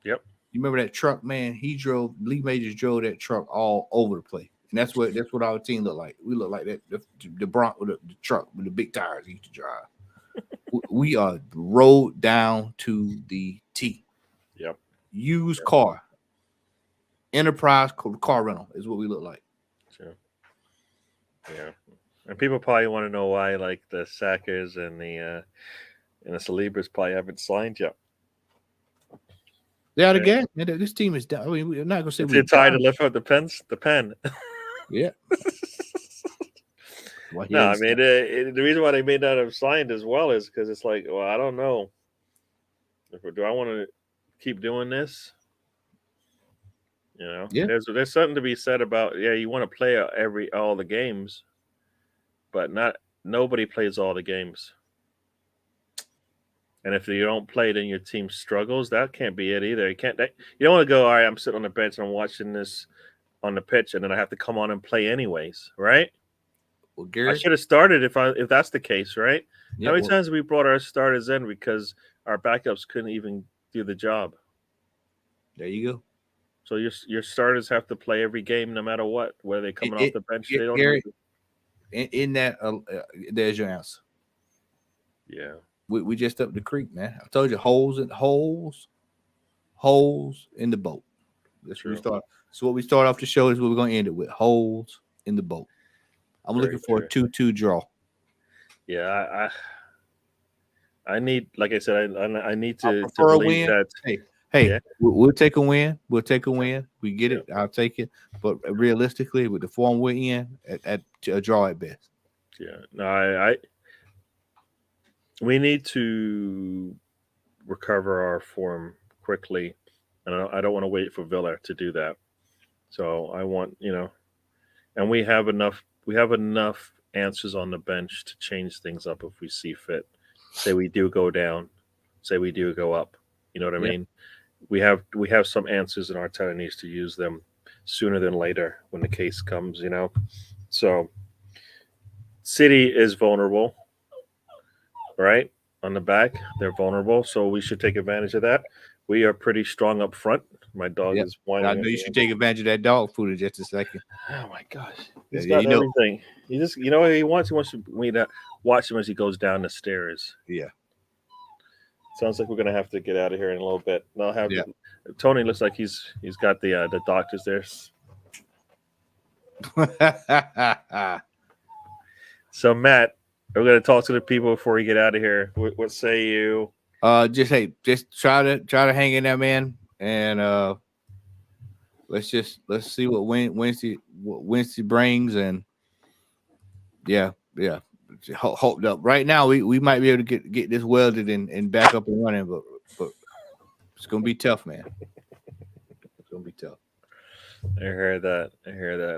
Yep. You remember that truck, man? Lee Majors drove that truck all over the place. And that's what our team looked like. We look like that the Bronx with the truck with the big tires he used to drive. We are rode down to the T. Yep. Used car. Enterprise car rental is what we look like. Sure. Yeah. And people probably want to know why, like, the Sackers and the Salibras probably haven't signed yet. They are again. This team is down. I mean, we're not gonna say we're tired to lift up the pen. Yeah. No, I mean the reason why they may not have signed as well is because it's like, well, I don't know. Do I want to keep doing this? There's something to be said about you want to play all the games, but nobody plays all the games. And if you don't play, then your team struggles. That can't be it either. You don't want to go, all right, I'm sitting on the bench and I'm watching this on the pitch, and then I have to come on and play anyways, right? Well, Gary, I should have started if that's the case, right? How many times have we brought our starters in because our backups couldn't even do the job? There you go. So your starters have to play every game, no matter what, whether they're coming off the bench. They don't. Gary, in that, there's your answer. Yeah. We just up the creek, man. I told you, holes in the boat. That's where we start. So what we start off the show is what we're going to end it with: holes in the boat. I'm looking for a 2-2 draw. Yeah, I need, like I said, I need to believe that. Hey, we'll take a win. We'll take a win. We get it. I'll take it. But realistically, with the form we're in, at a draw at best. Yeah. No, we need to recover our form quickly, and I don't want to wait for Villa to do that. So I want, and we have enough answers on the bench to change things up if we see fit. Say we do go down, say we do go up. You know what I mean? We have some answers, and Arteta needs to use them sooner than later when the case comes. So City is vulnerable. Right? On the back, they're vulnerable, so we should take advantage of that. We are pretty strong up front. My dog Yep. is whining. I know you should take advantage of that dog food in just a second. Oh my gosh, he's Yeah, got you know. everything. He just, you know what he wants? He wants me to watch him as he goes down the stairs. Yeah. Sounds like we're gonna have to get out of here in a little bit. And I'll have Yeah. Tony. Looks like he's got the doctors there. So Matt, we're gonna talk to the people before we get out of here. What say you? Just try to hang in there, man, and let's see what Wednesday brings, and yeah. Hold up. Right now, we might be able to get this welded and back up and running, but it's gonna be tough, man. It's gonna be tough. I hear that. I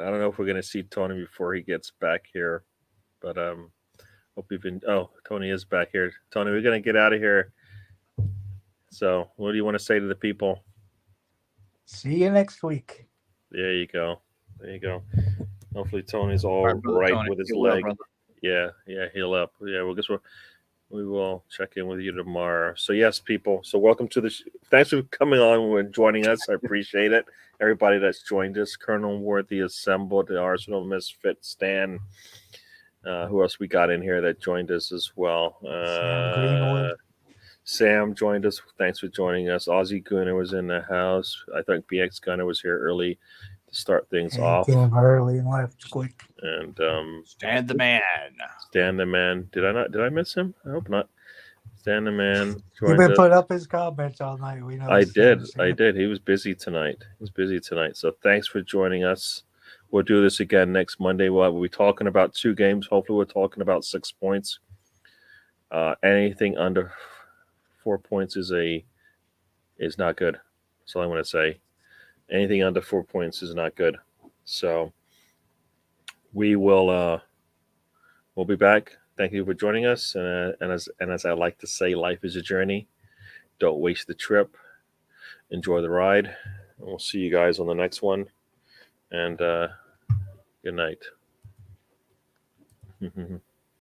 don't know if we're gonna see Tony before he gets back here, but hope you've been. Oh, Tony is back here. Tony, we're gonna get out of here. So, what do you want to say to the people? See you next week. There you go. Hopefully, Tony's all right with his leg. Yeah, heal up. Yeah, well, we will check in with you tomorrow. So yes, people. So welcome to the. Thanks for coming on and joining us. I appreciate it. Everybody that's joined us. Colonel Worthy assembled, the Arsenal Misfit Stan. Who else we got in here that joined us as well? Sam joined us. Thanks for joining us. Aussie Gunner was in the house. I think BX Gunner was here early to start things off. Came early and left quick. And Stan the man. Did I miss him? I hope not. Stan the man. He's been putting up his comments all night. We know. I did. He was busy tonight. So thanks for joining us. We'll do this again next Monday. We'll be talking about 2 games. Hopefully, we're talking about 6 points. Anything under 4 points is not good. That's all I want to say. Anything under 4 points is not good. So we will we'll be back. Thank you for joining us. And as I like to say, life is a journey. Don't waste the trip. Enjoy the ride. And we'll see you guys on the next one. And good night.